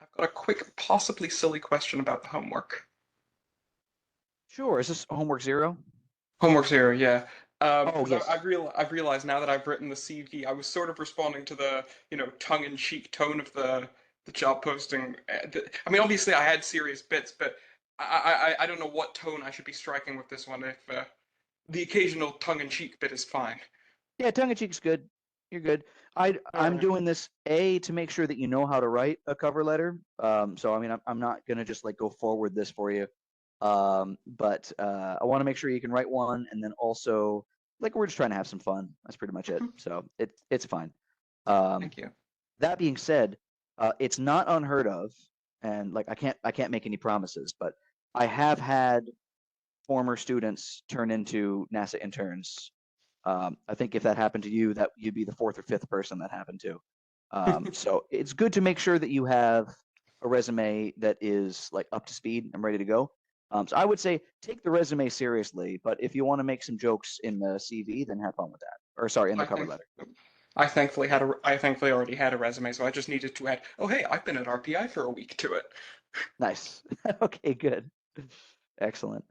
I've got a quick, possibly silly question about the homework. Sure, is this homework 0? Homework 0, yeah. Oh, Because yes. I've realized now that I've written the CV, I was sort of responding to the, tongue-in-cheek tone of the job posting. I mean, obviously I had serious bits, but I don't know what tone I should be striking with this one. If the occasional tongue-in-cheek bit is fine. Yeah, tongue in cheek's good. You're good. I'm Alright. doing this to make sure that you know how to write a cover letter. So I mean, I'm not gonna just like go forward this for you. But I want to make sure you can write one, and then also like we're just trying to have some fun. That's pretty much it. So it's fine. Thank you. That being said, it's not unheard of, and like I can't make any promises, but I have had former students turn into NASA interns. I think if that happened to you, that you'd be the 4th or 5th person that happened to. So it's good to make sure that you have a resume that is like up to speed and ready to go. So I would say take the resume seriously, but if you want to make some jokes in the CV, then have fun with that. Or sorry, in the I cover think letter. I thankfully already had a resume, so I just needed to add, oh hey, I've been at RPI for a week to it. Nice. Okay, good. Excellent.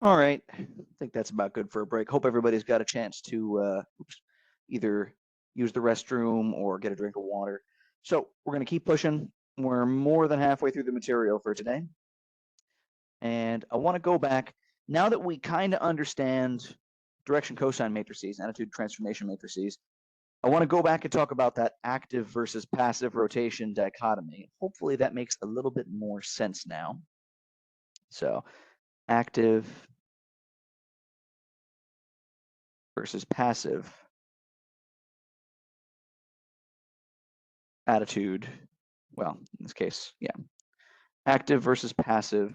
All right, I think that's about good for a break. Hope everybody's got a chance to either use the restroom or get a drink of water. So we're going to keep pushing. We're more than halfway through the material for today. And I want to go back, now that we kind of understand direction cosine matrices, attitude transformation matrices, I want to go back and talk about that active versus passive rotation dichotomy. Hopefully that makes a little bit more sense now. So active versus passive attitude. Well, in this case, yeah. Active versus passive,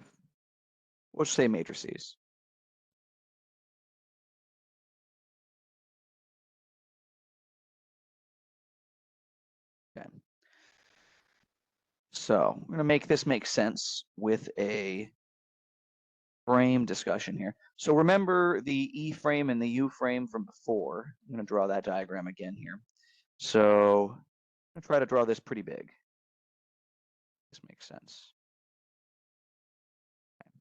let's say matrices. Okay. So I'm going to make this make sense with a frame discussion here. So remember the E frame and the U frame from before. I'm going to draw that diagram again here. So I'm going to try to draw this pretty big. This makes sense. Okay.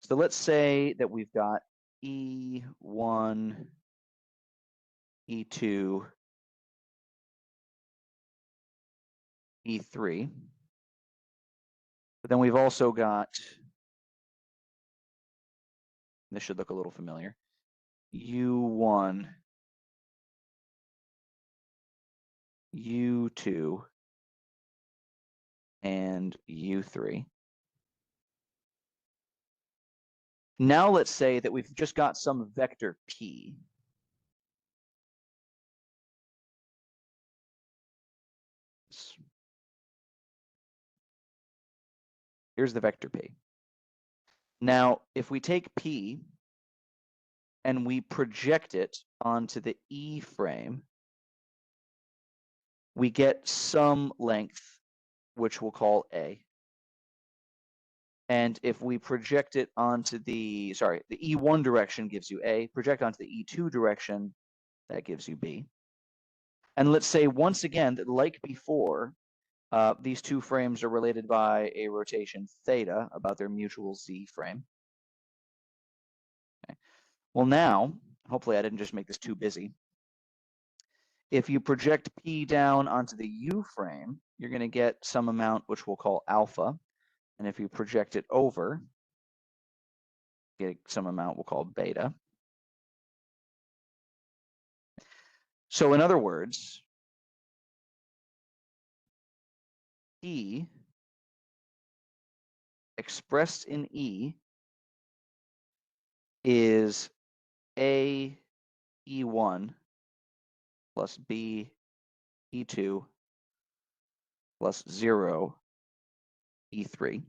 So let's say that we've got E1, E2, E3. But then we've also got, this should look a little familiar, U1, U2, and U3. Now let's say that we've just got some vector P. Here's the vector P. Now, if we take P and we project it onto the E frame, we get some length, which we'll call A. And if we project it onto the E1 direction gives you A, project onto the E2 direction, that gives you B. And let's say once again that, like before, these two frames are related by a rotation theta about their mutual Z frame. Okay. Well, now, hopefully I didn't just make this too busy. If you project P down onto the U frame, you're going to get some amount which we'll call alpha. And if you project it over, get some amount we'll call beta. So in other words, P expressed in E is A E1 plus B E2 plus 0 E3.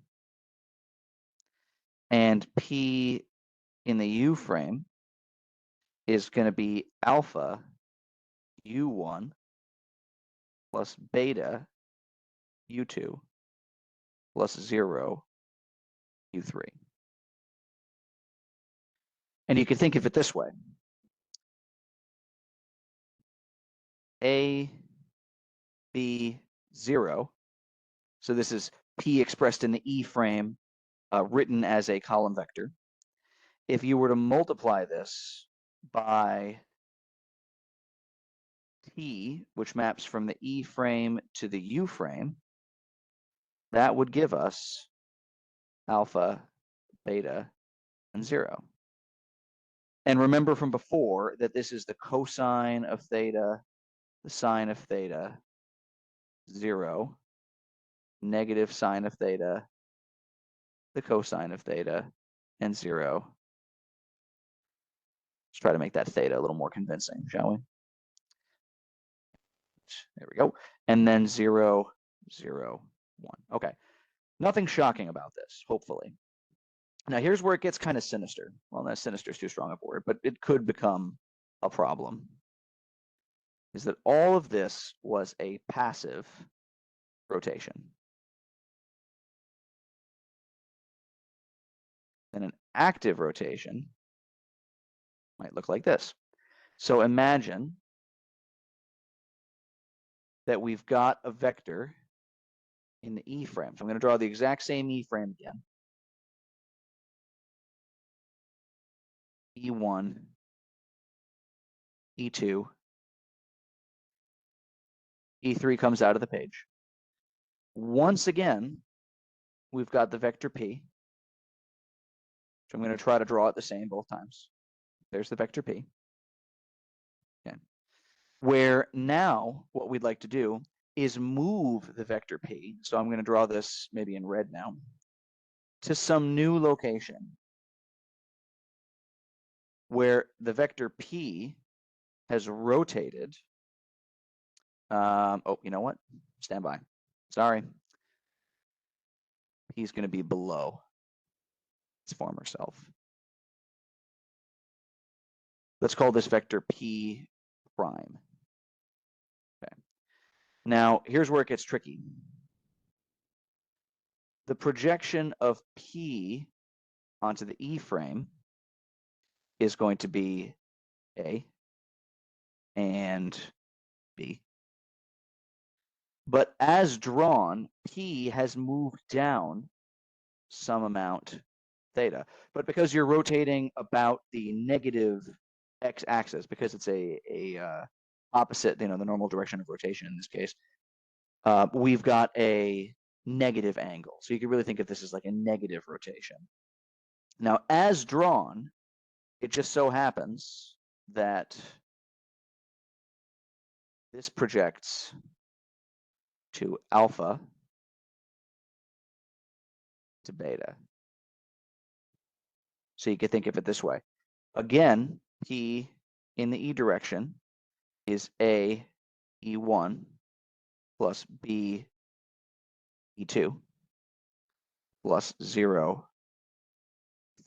And P in the U frame is going to be alpha U1 plus beta U2 plus 0 U3. And you can think of it this way. A, B, 0. So this is P expressed in the E frame, written as a column vector. If you were to multiply this by T, which maps from the E frame to the U frame, that would give us alpha, beta, and 0. And remember from before that this is the cosine of theta, the sine of theta, 0, negative sine of theta, the cosine of theta, and 0. Let's try to make that theta a little more convincing, shall we? There we go. And then 0, 0, 1. Okay. Nothing shocking about this, hopefully. Now, here's where it gets kind of sinister. Well, not sinister is too strong a word, but it could become a problem. Is that all of this was a passive rotation. And an active rotation might look like this. So imagine that we've got a vector in the E frame. So I'm going to draw the exact same E frame again. E1, E2, E3 comes out of the page. Once again, we've got the vector P, which I'm going to try to draw it the same both times. There's the vector P. Okay. Where now what we'd like to do is move the vector P. So I'm going to draw this maybe in red now to some new location where the vector P has rotated. Oh, you know what? Stand by. Sorry. He's going to be below its former self. Let's call this vector P prime. Okay. Now, here's where it gets tricky. The projection of P onto the E frame is going to be A and B. But as drawn, P has moved down some amount theta. But because you're rotating about the negative x-axis, because it's a opposite, the normal direction of rotation in this case, we've got a negative angle. So you can really think of this as like a negative rotation. Now, as drawn, it just so happens that this projects to alpha to beta. So you can think of it this way. Again, P in the E direction is A E1 plus B E2 plus 0,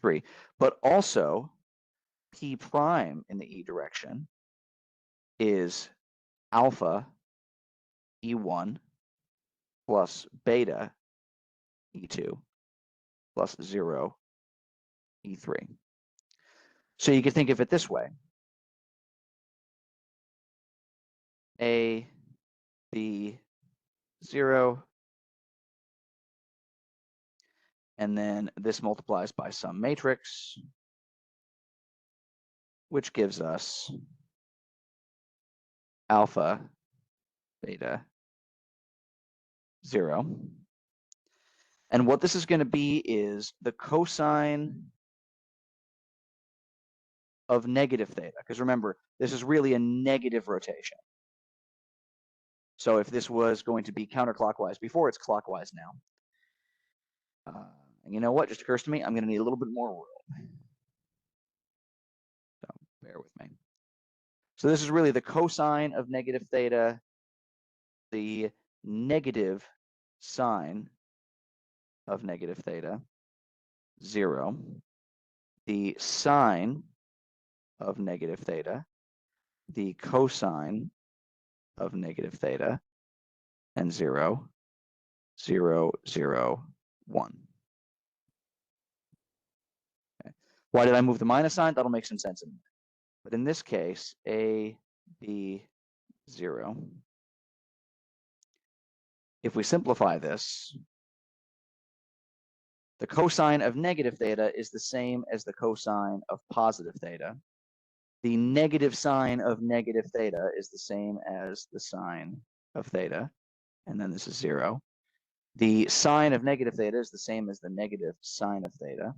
3. But also, P prime in the E direction is alpha E1 plus beta E2 plus 0, E3. So you can think of it this way. A, B, 0, and then this multiplies by some matrix, which gives us alpha, beta, 0. And what this is going to be is the cosine of negative theta, because remember, this is really a negative rotation. So if this was going to be counterclockwise before, it's clockwise now. And you know what just occurs to me? I'm going to need a little bit more room. So bear with me. So this is really the cosine of negative theta, the negative sine of negative theta, 0, the sine of negative theta, the cosine of negative theta, and 0, 0, 0, 1. Okay. Why did I move the minus sign? That'll make some sense in a minute. But in this case, A, B, 0. If we simplify this, the cosine of negative theta is the same as the cosine of positive theta. The negative sine of negative theta is the same as the sine of theta, and then this is 0. The sine of negative theta is the same as the negative sine of theta.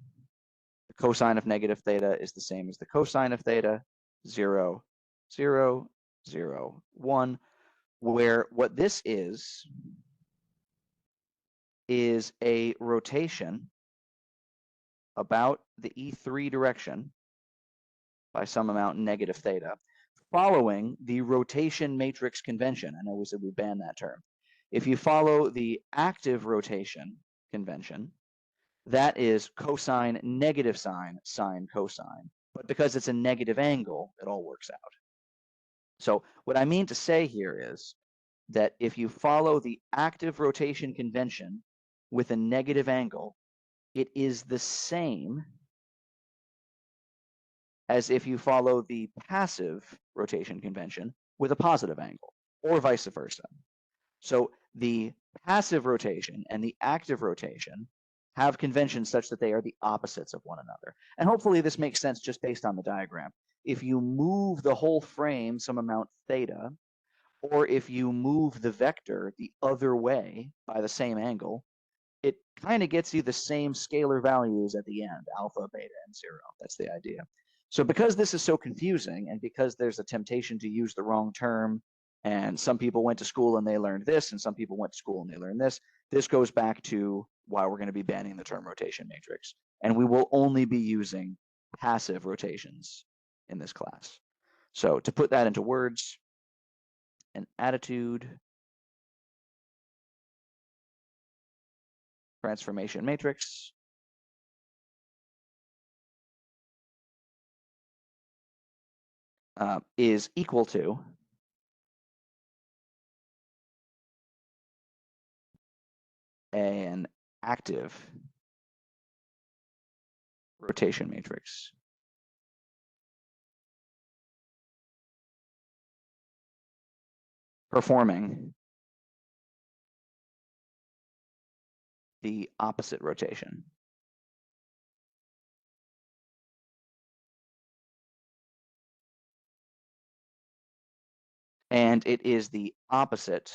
The cosine of negative theta is the same as the cosine of theta, 0, 0, 0, 1, where what this is a rotation about the E3 direction by some amount negative theta, following the rotation matrix convention. I know we said we banned that term. If you follow the active rotation convention, that is cosine, negative sine, sine, cosine. But because it's a negative angle, it all works out. So what I mean to say here is that if you follow the active rotation convention with a negative angle, it is the same as if you follow the passive rotation convention with a positive angle, or vice versa. So the passive rotation and the active rotation have conventions such that they are the opposites of one another. And hopefully this makes sense just based on the diagram. If you move the whole frame some amount theta, or if you move the vector the other way by the same angle, it kind of gets you the same scalar values at the end, alpha, beta, and 0. That's the idea. So because this is so confusing, and because there's a temptation to use the wrong term, and some people went to school and they learned this, and some people went to school and they learned this goes back to why we're going to be banning the term rotation matrix. And we will only be using passive rotations in this class. So to put that into words, an attitude transformation matrix is equal to an active rotation matrix. Performing the opposite rotation. And it is the opposite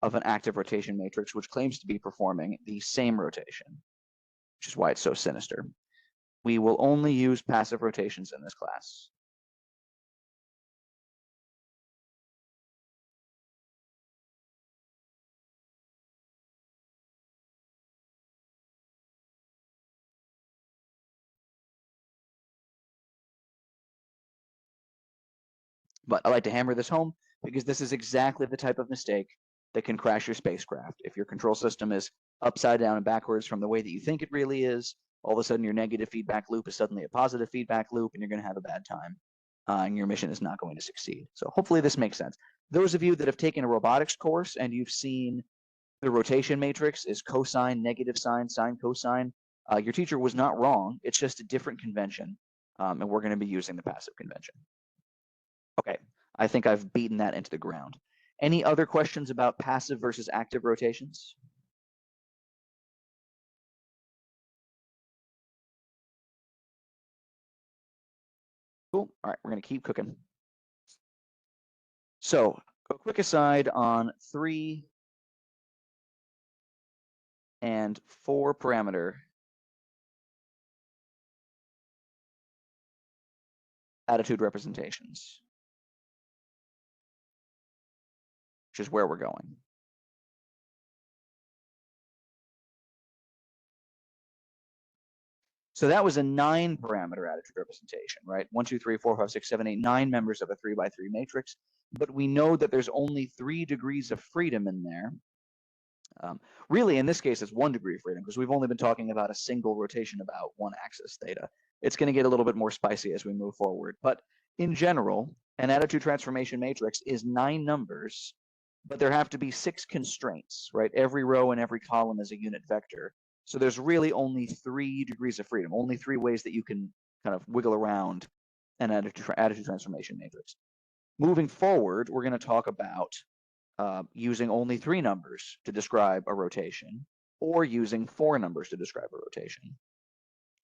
of an active rotation matrix, which claims to be performing the same rotation, which is why it's so sinister. We will only use passive rotations in this class. But I like to hammer this home because this is exactly the type of mistake that can crash your spacecraft. If your control system is upside down and backwards from the way that you think it really is, all of a sudden your negative feedback loop is suddenly a positive feedback loop, and you're going to have a bad time, and your mission is not going to succeed. So hopefully this makes sense. Those of you that have taken a robotics course and you've seen the rotation matrix is cosine, negative sine, sine, cosine, your teacher was not wrong. It's just a different convention, and we're going to be using the passive convention. Okay, I think I've beaten that into the ground. Any other questions about passive versus active rotations? Cool. All right, we're going to keep cooking. So, a quick aside on 3 and 4 parameter attitude representations, which is where we're going. So that was a 9 parameter attitude representation, right? 1, 2, 3, 4, 5, 6, 7, 8, 9 members of a 3 by 3 matrix. But we know that there's only 3 degrees of freedom in there. Really, in this case, it's 1 degree of freedom because we've only been talking about a single rotation about 1 axis theta. It's going to get a little bit more spicy as we move forward. But in general, an attitude transformation matrix is 9 numbers, but there have to be 6 constraints, right? Every row and every column is a unit vector. So there's really only 3 degrees of freedom, only 3 ways that you can kind of wiggle around an attitude transformation matrix. Moving forward, we're going to talk about using only 3 numbers to describe a rotation, or using 4 numbers to describe a rotation.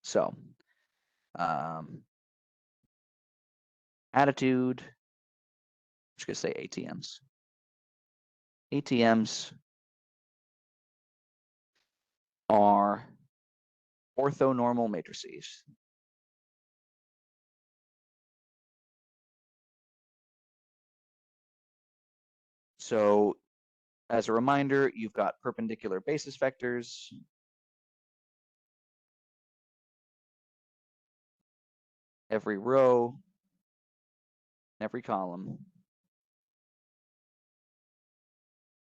So, attitude, I'm just going to say ATMs. ATMs are orthonormal matrices. So, as a reminder, you've got perpendicular basis vectors. Every row, every column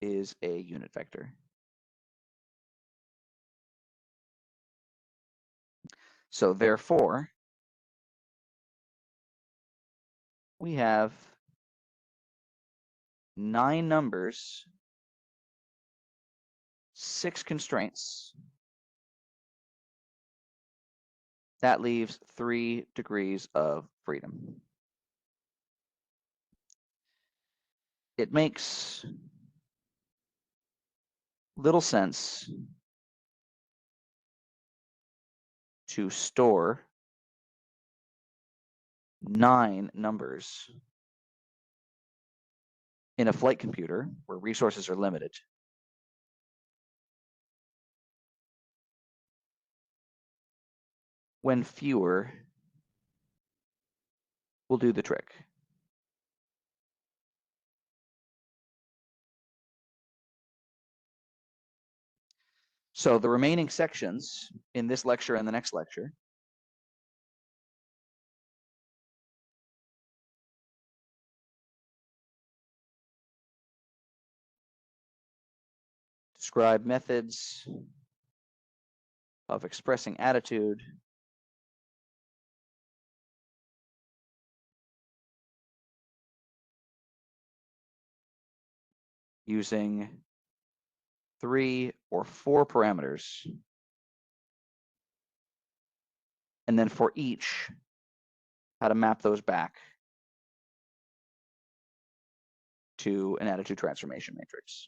is a unit vector. So therefore, we have 9 numbers, 6 constraints. That leaves 3 degrees of freedom. It makes little sense to store 9 numbers in a flight computer where resources are limited. When fewer will do the trick. So the remaining sections in this lecture and the next lecture describe methods of expressing attitude using 3 or 4 parameters, and then for each, how to map those back to an attitude transformation matrix.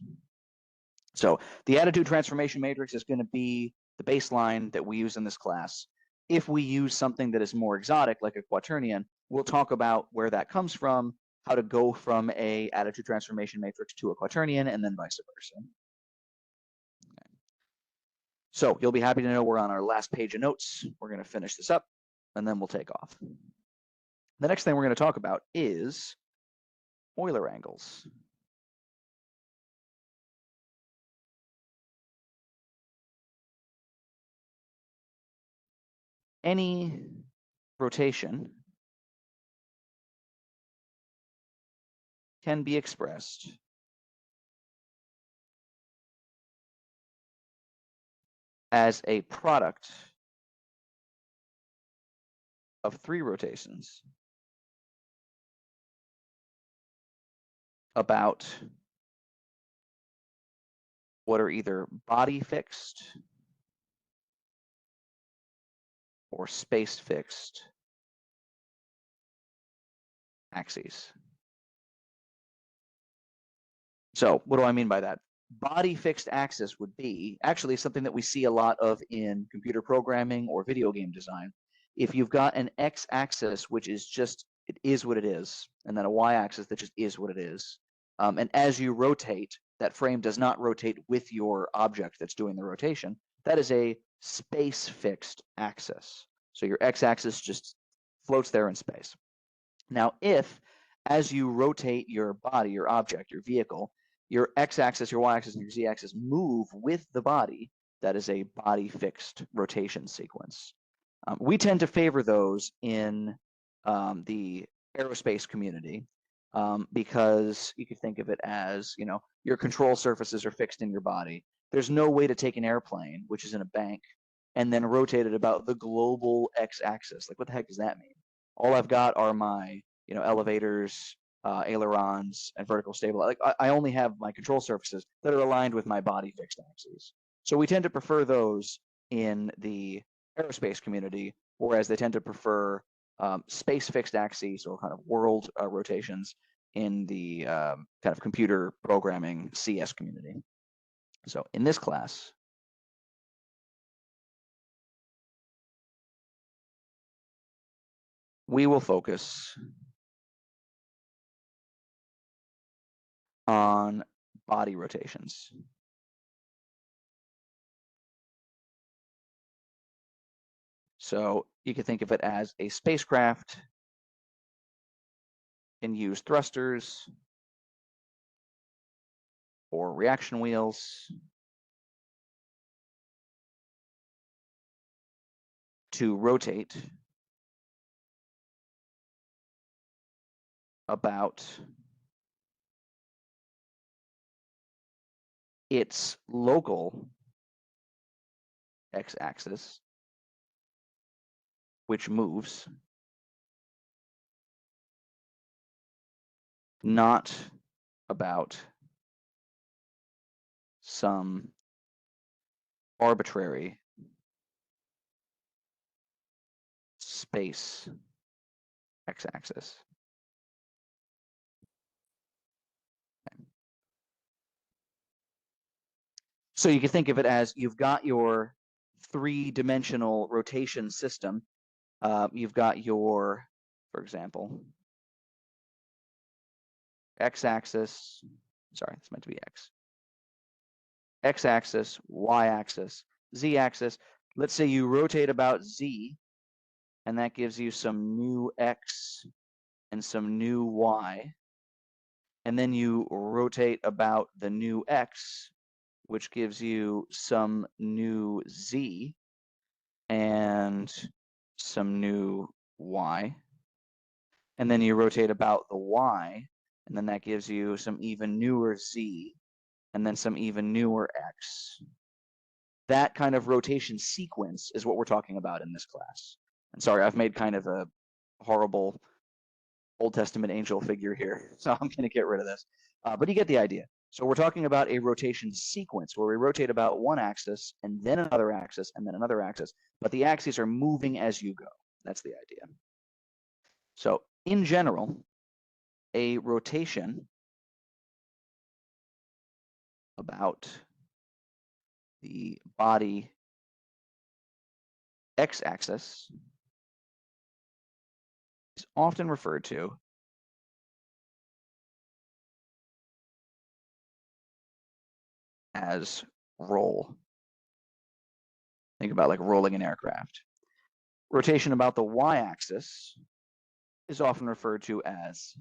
So the attitude transformation matrix is going to be the baseline that we use in this class. If we use something that is more exotic, like a quaternion, we'll talk about where that comes from, how to go from a attitude transformation matrix to a quaternion, and then vice versa. Okay. So you'll be happy to know we're on our last page of notes. We're going to finish this up, and then we'll take off. The next thing we're going to talk about is Euler angles. Any rotation can be expressed as a product of 3 rotations about what are either body fixed or space fixed axes. So what do I mean by that? Body fixed axis would be actually something that we see a lot of in computer programming or video game design. If you've got an x-axis, which is just, it is what it is, and then a y-axis that just is what it is, and as you rotate, that frame does not rotate with your object that's doing the rotation, that is a space fixed axis. So your x-axis just floats there in space. Now, if as you rotate your body, your object, your vehicle, your x-axis, your y-axis, and your z-axis move with the body, that is a body fixed rotation sequence. We tend to favor those in the aerospace community because you could think of it as, you know, your control surfaces are fixed in your body. There's no way to take an airplane, which is in a bank, and then rotate it about the global x-axis. Like, what the heck does that mean? All I've got are my, you know, elevators, ailerons, and vertical stabilizer. Like, I only have my control surfaces that are aligned with my body fixed axes. So we tend to prefer those in the aerospace community, whereas they tend to prefer space fixed axes or kind of world rotations in the kind of computer programming CS community. So in this class, we will focus on body rotations. So you can think of it as a spacecraft can use thrusters or reaction wheels to rotate about its local x-axis, which moves, not about some arbitrary space x-axis. So you can think of it as you've got your three-dimensional rotation system. You've got your, for example, x-axis. Sorry, it's meant to be x-axis, y-axis, z-axis. Let's say you rotate about z, and that gives you some new x and some new y. And then you rotate about the new x, which gives you some new z and some new y. And then you rotate about the y, and then that gives you some even newer z and then some even newer x. That kind of rotation sequence is what we're talking about in this class. And sorry, I've made kind of a horrible Old Testament angel figure here, so I'm going to get rid of this. But you get the idea. So we're talking about a rotation sequence where we rotate about one axis and then another axis and then another axis, but the axes are moving as you go. That's the idea. So in general, a rotation about the body x-axis is often referred to as roll. Think about like rolling an aircraft. Rotation about the y-axis is often referred to as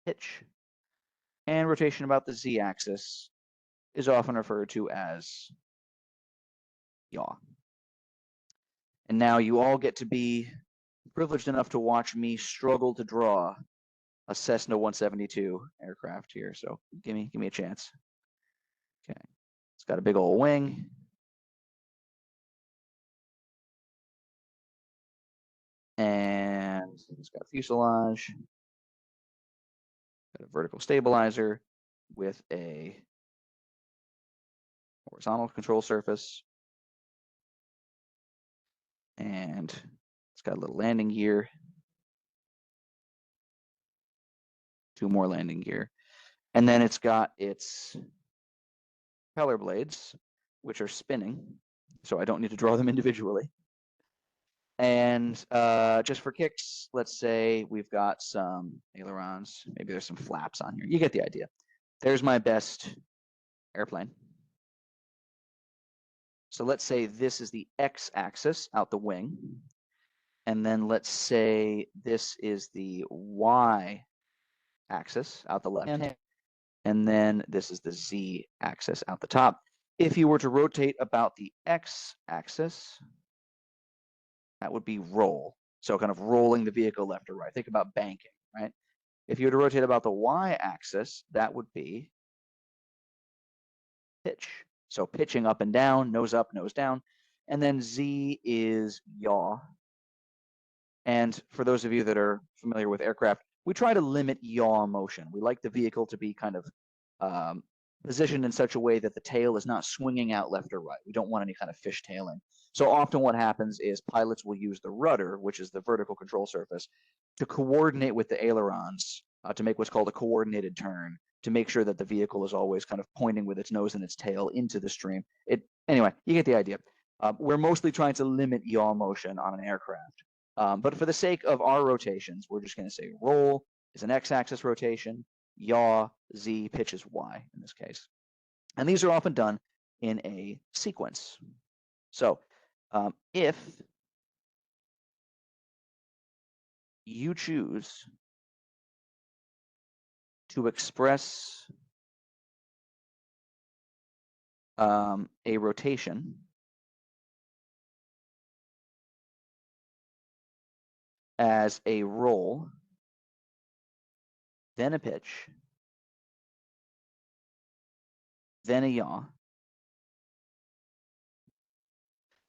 pitch. And rotation about the z-axis is often referred to as yaw. And now you all get to be privileged enough to watch me struggle to draw a Cessna 172 aircraft here. So give me a chance. Okay, it's got a big old wing. And it's got a fuselage, got a vertical stabilizer with a horizontal control surface. And it's got a little landing gear, two more landing gear. And then it's got its propeller blades, which are spinning. So I don't need to draw them individually. And just for kicks, let's say we've got some ailerons. Maybe there's some flaps on here. You get the idea. There's my best airplane. So let's say this is the x-axis out the wing. And then let's say this is the y-axis out the left hand. And then this is the z-axis out the top. If you were to rotate about the x-axis, that would be roll. So kind of rolling the vehicle left or right. Think about banking, right? If you were to rotate about the y-axis, that would be pitch. So pitching up and down, nose up, nose down. And then z is yaw. And for those of you that are familiar with aircraft, we try to limit yaw motion. We like the vehicle to be kind of positioned in such a way that the tail is not swinging out left or right. We don't want any kind of fishtailing. So often what happens is pilots will use the rudder, which is the vertical control surface, to coordinate with the ailerons to make what's called a coordinated turn, to make sure that the vehicle is always kind of pointing with its nose and its tail into the stream. Anyway, you get the idea. We're mostly trying to limit yaw motion on an aircraft. But for the sake of our rotations, we're just going to say roll is an x-axis rotation, yaw, z, pitch is y in this case. And these are often done in a sequence. So if you choose to express a rotation as a roll, then a pitch, then a yaw,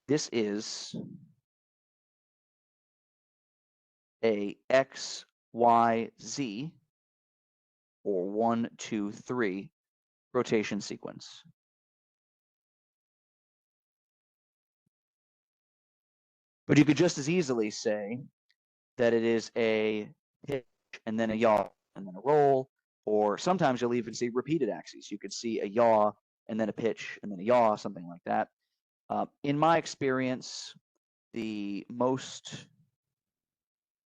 this is a X, Y, Z, or 1, 2, 3 rotation sequence. But you could just as easily say that it is a pitch and then a yaw and then a roll, or sometimes you'll even see repeated axes. You could see a yaw and then a pitch, and then a yaw, something like that. In my experience, the most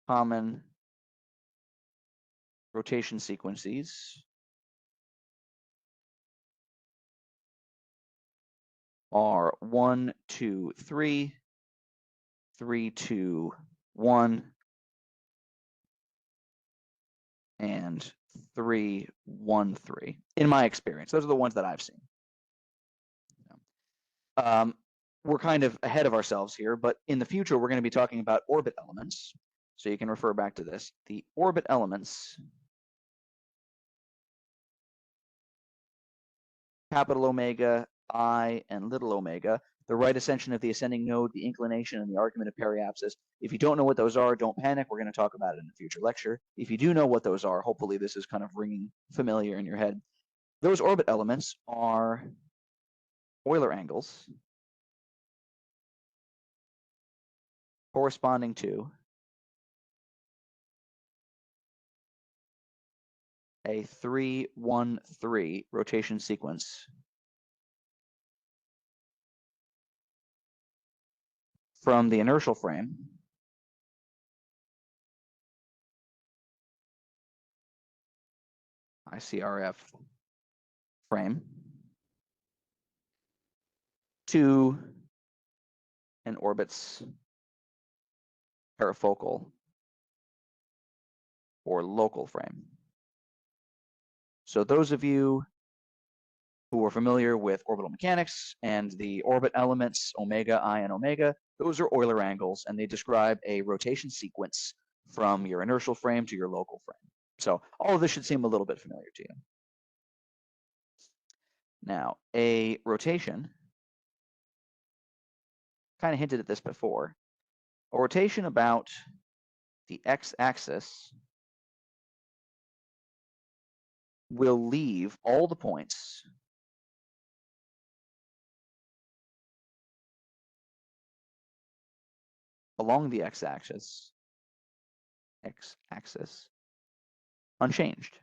common rotation sequences are 1, 2, 3, 3, 2, 1, and 3, 1, 3. In my experience, those are the ones that I've seen. We're kind of ahead of ourselves here, but in the future, we're going to be talking about orbit elements. So you can refer back to this. The orbit elements, capital omega, I, and little omega, the right ascension of the ascending node, the inclination, and the argument of periapsis. If you don't know what those are, don't panic. We're going to talk about it in a future lecture. If you do know what those are, hopefully this is kind of ringing familiar in your head. Those orbit elements are Euler angles corresponding to a 3-1-3 rotation sequence from the inertial frame ICRF frame to an orbit's parafocal or local frame. So those of you who are familiar with orbital mechanics and the orbit elements, omega, I, and omega, those are Euler angles, and they describe a rotation sequence from your inertial frame to your local frame. So all of this should seem a little bit familiar to you. Now, a rotation, kind of hinted at this before, a rotation about the x-axis will leave all the points along the x-axis unchanged.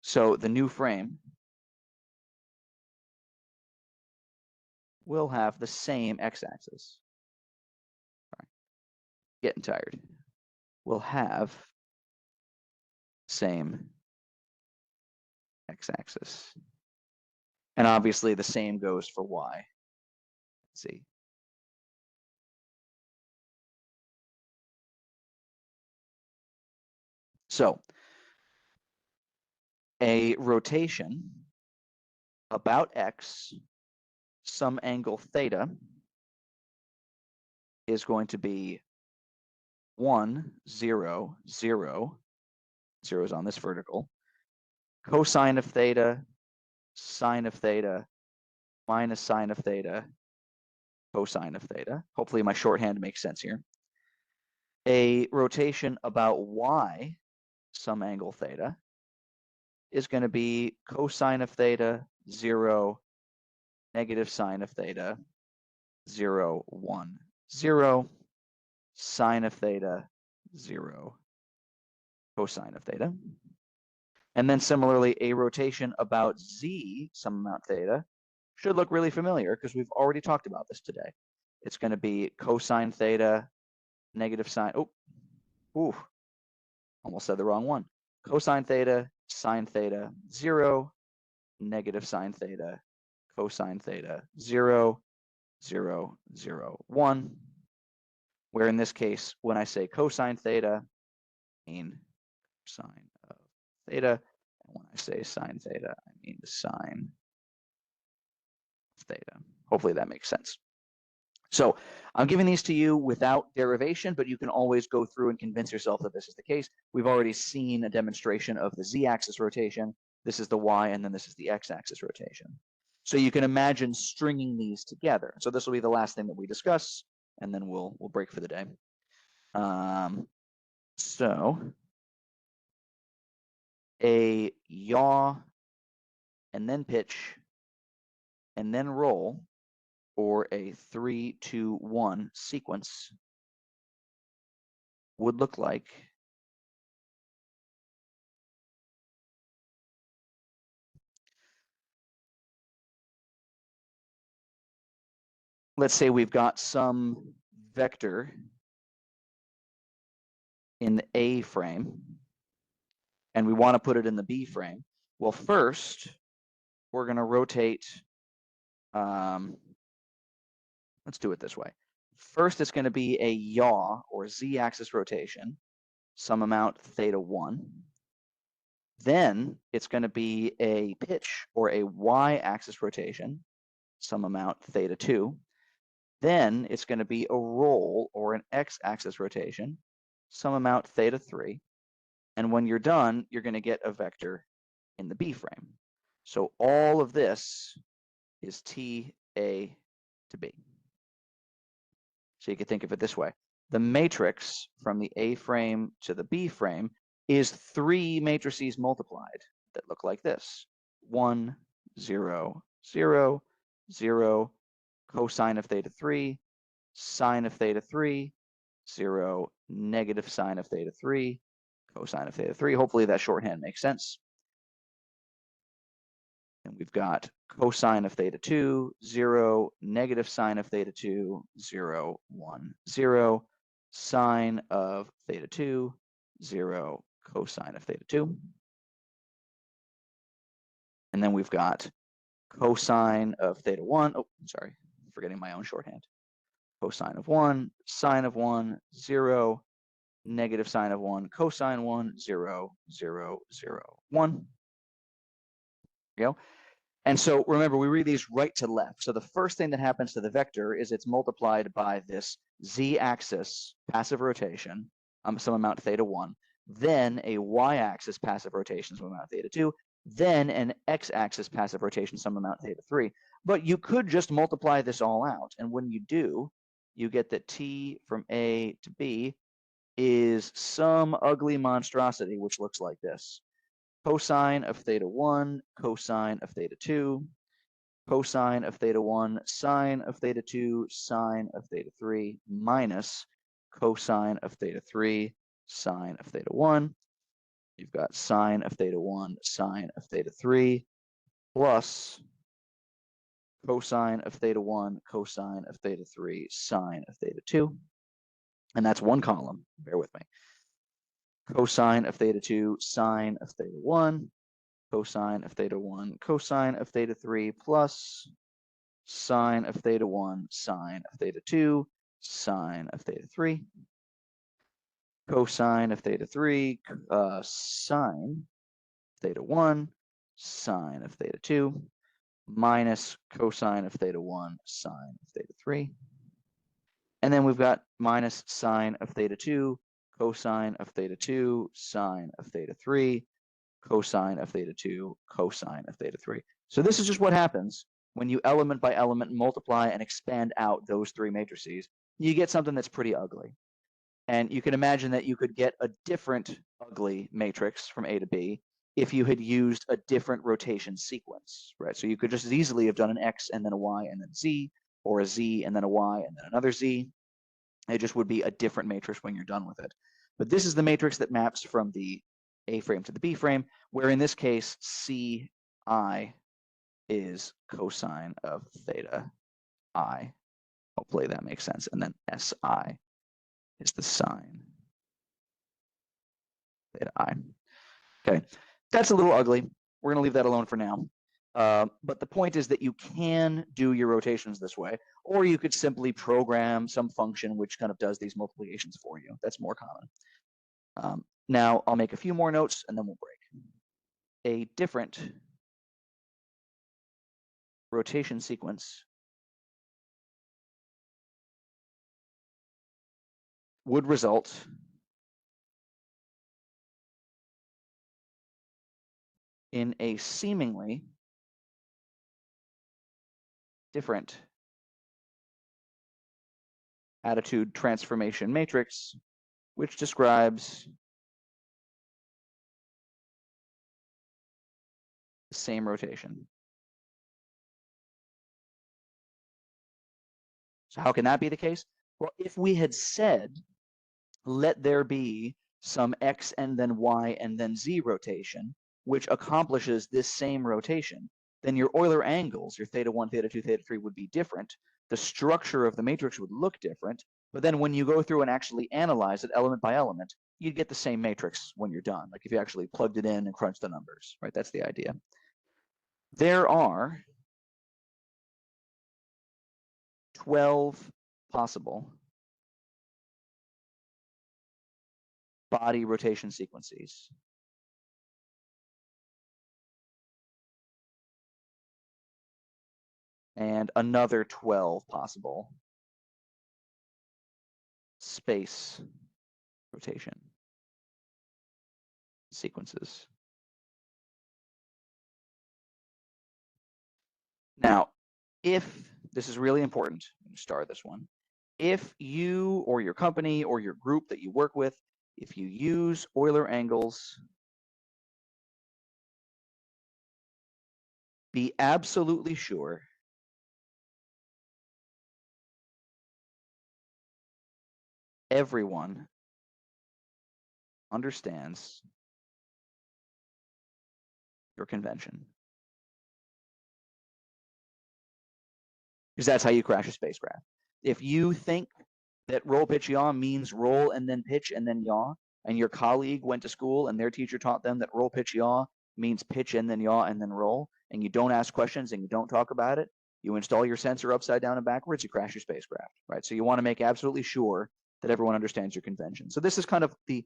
So the new frame will have the same x-axis. Getting tired. Will have same x-axis. And obviously the same goes for y. Let's see. So a rotation about x, some angle theta, is going to be 1, 0, 0. 0 is on this vertical. Cosine of theta, sine of theta, minus sine of theta, cosine of theta. Hopefully my shorthand makes sense here. A rotation about y, some angle theta, is going to be cosine of theta, 0, negative sine of theta, 0, 1, 0, sine of theta, 0, cosine of theta. And then similarly, a rotation about z, some amount theta, should look really familiar because we've already talked about this today. It's going to be cosine theta, negative sine, almost said the wrong one. Cosine theta, sine theta, 0, negative sine theta, cosine theta, 0, 0, 0, 1. Where in this case, when I say cosine theta, I mean sine of theta. And when I say sine theta, I mean the sine of theta. Hopefully that makes sense. So I'm giving these to you without derivation, but you can always go through and convince yourself that this is the case. We've already seen a demonstration of the z-axis rotation. This is the y, and then this is the x-axis rotation. So you can imagine stringing these together. So this will be the last thing that we discuss, and then we'll break for the day. So a yaw, and then pitch, and then roll, or a 3-2-1 sequence would look like let's say we've got some vector in the A frame, and we want to put it in the B frame. Well, first, we're going to rotate. Let's do it this way. First, it's going to be a yaw, or z-axis rotation, some amount theta 1. Then it's going to be a pitch, or a y-axis rotation, some amount theta 2. Then it's going to be a roll, or an x-axis rotation, some amount theta 3. And when you're done, you're going to get a vector in the B frame. So all of this is T, A to B. So you could think of it this way. The matrix from the A frame to the B frame is 3 matrices multiplied that look like this. 1, 0, 0, 0, cosine of theta 3, sine of theta 3, 0, negative sine of theta 3, cosine of theta 3. Hopefully that shorthand makes sense. And we've got cosine of theta 2, 0, negative sine of theta 2, 0, 1, 0, sine of theta 2, 0, cosine of theta 2. And then we've got cosine of theta 1. Oh, sorry, forgetting my own shorthand. Cosine of 1, sine of 1, 0, negative sine of 1, cosine 1, 0, 0, 0, 1. There you go. And so remember, we read these right to left. So the first thing that happens to the vector is it's multiplied by this z-axis passive rotation, some amount theta 1, then a y-axis passive rotation, some amount theta 2, then an x-axis passive rotation, some amount theta 3. But you could just multiply this all out. And when you do, you get that T from A to B is some ugly monstrosity, which looks like this. Cosine of theta 1, cosine of theta 2, cosine of theta 1, sine of theta 2, sine of theta 3, minus cosine of theta 3, sine of theta 1. You've got sine of theta 1, sine of theta 3, plus cosine of theta 1, cosine of theta 3, sine of theta 2. And that's one column. Bear with me. Cosine of theta 2, sine of theta 1, cosine of theta 1, cosine of theta 3, plus sine of theta 1, sine of theta 2, sine of theta 3, cosine of theta 3, sine theta 1, sine of theta 2, minus cosine of theta 1, sine of theta 3. And then we've got minus sine of theta 2, cosine of theta 2, sine of theta 3, cosine of theta 2, cosine of theta 3. So this is just what happens when you element by element multiply and expand out those 3 matrices. You get something that's pretty ugly. And you can imagine that you could get a different ugly matrix from A to B if you had used a different rotation sequence, right? So you could just as easily have done an X and then a Y and then Z, or a Z and then a Y and then another Z. It just would be a different matrix when you're done with it. But this is the matrix that maps from the A frame to the B frame, where in this case, Ci is cosine of theta I. Hopefully that makes sense. And then Si is the sine theta I. Okay, that's a little ugly. We're going to leave that alone for now. But the point is that you can do your rotations this way, or you could simply program some function which kind of does these multiplications for you. That's more common. Now I'll make a few more notes and then we'll break. A different rotation sequence would result in a seemingly different attitude transformation matrix, which describes the same rotation. So how can that be the case? Well, if we had said, let there be some X and then Y and then Z rotation, which accomplishes this same rotation, then your Euler angles, your theta 1, theta 2, theta 3 would be different. The structure of the matrix would look different, but then when you go through and actually analyze it element by element, you'd get the same matrix when you're done, like if you actually plugged it in and crunched the numbers, right? That's the idea. There are 12 possible body rotation sequences. And another 12 possible space rotation sequences. Now, if this is really important, I'm going to star this one. If you or your company or your group that you work with, if you use Euler angles, be absolutely sure everyone understands your convention. Because that's how you crash a spacecraft. If you think that roll, pitch, yaw means roll and then pitch and then yaw, and your colleague went to school and their teacher taught them that roll, pitch, yaw means pitch and then yaw and then roll, and you don't ask questions and you don't talk about it, you install your sensor upside down and backwards, you crash your spacecraft, right? So you want to make absolutely sure that everyone understands your convention. So this is kind of the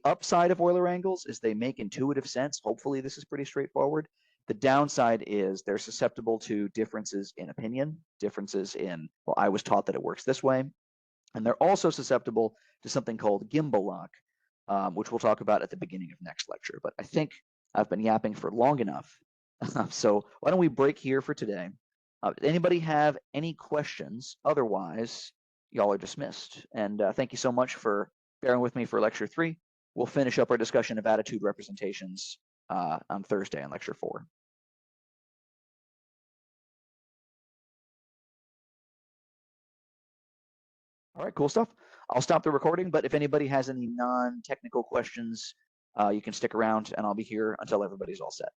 upside of Euler angles, is they make intuitive sense. Hopefully this is pretty straightforward. The downside is they're susceptible to differences in opinion, differences in, well, I was taught that it works this way. And they're also susceptible to something called gimbal lock, which we'll talk about at the beginning of next lecture. But I think I've been yapping for long enough. So why don't we break here for today? Anybody have any questions? Otherwise, y'all are dismissed. And thank you so much for bearing with me for lecture 3. We'll finish up our discussion of attitude representations on Thursday in lecture 4. All right, cool stuff. I'll stop the recording, but if anybody has any non-technical questions, you can stick around and I'll be here until everybody's all set.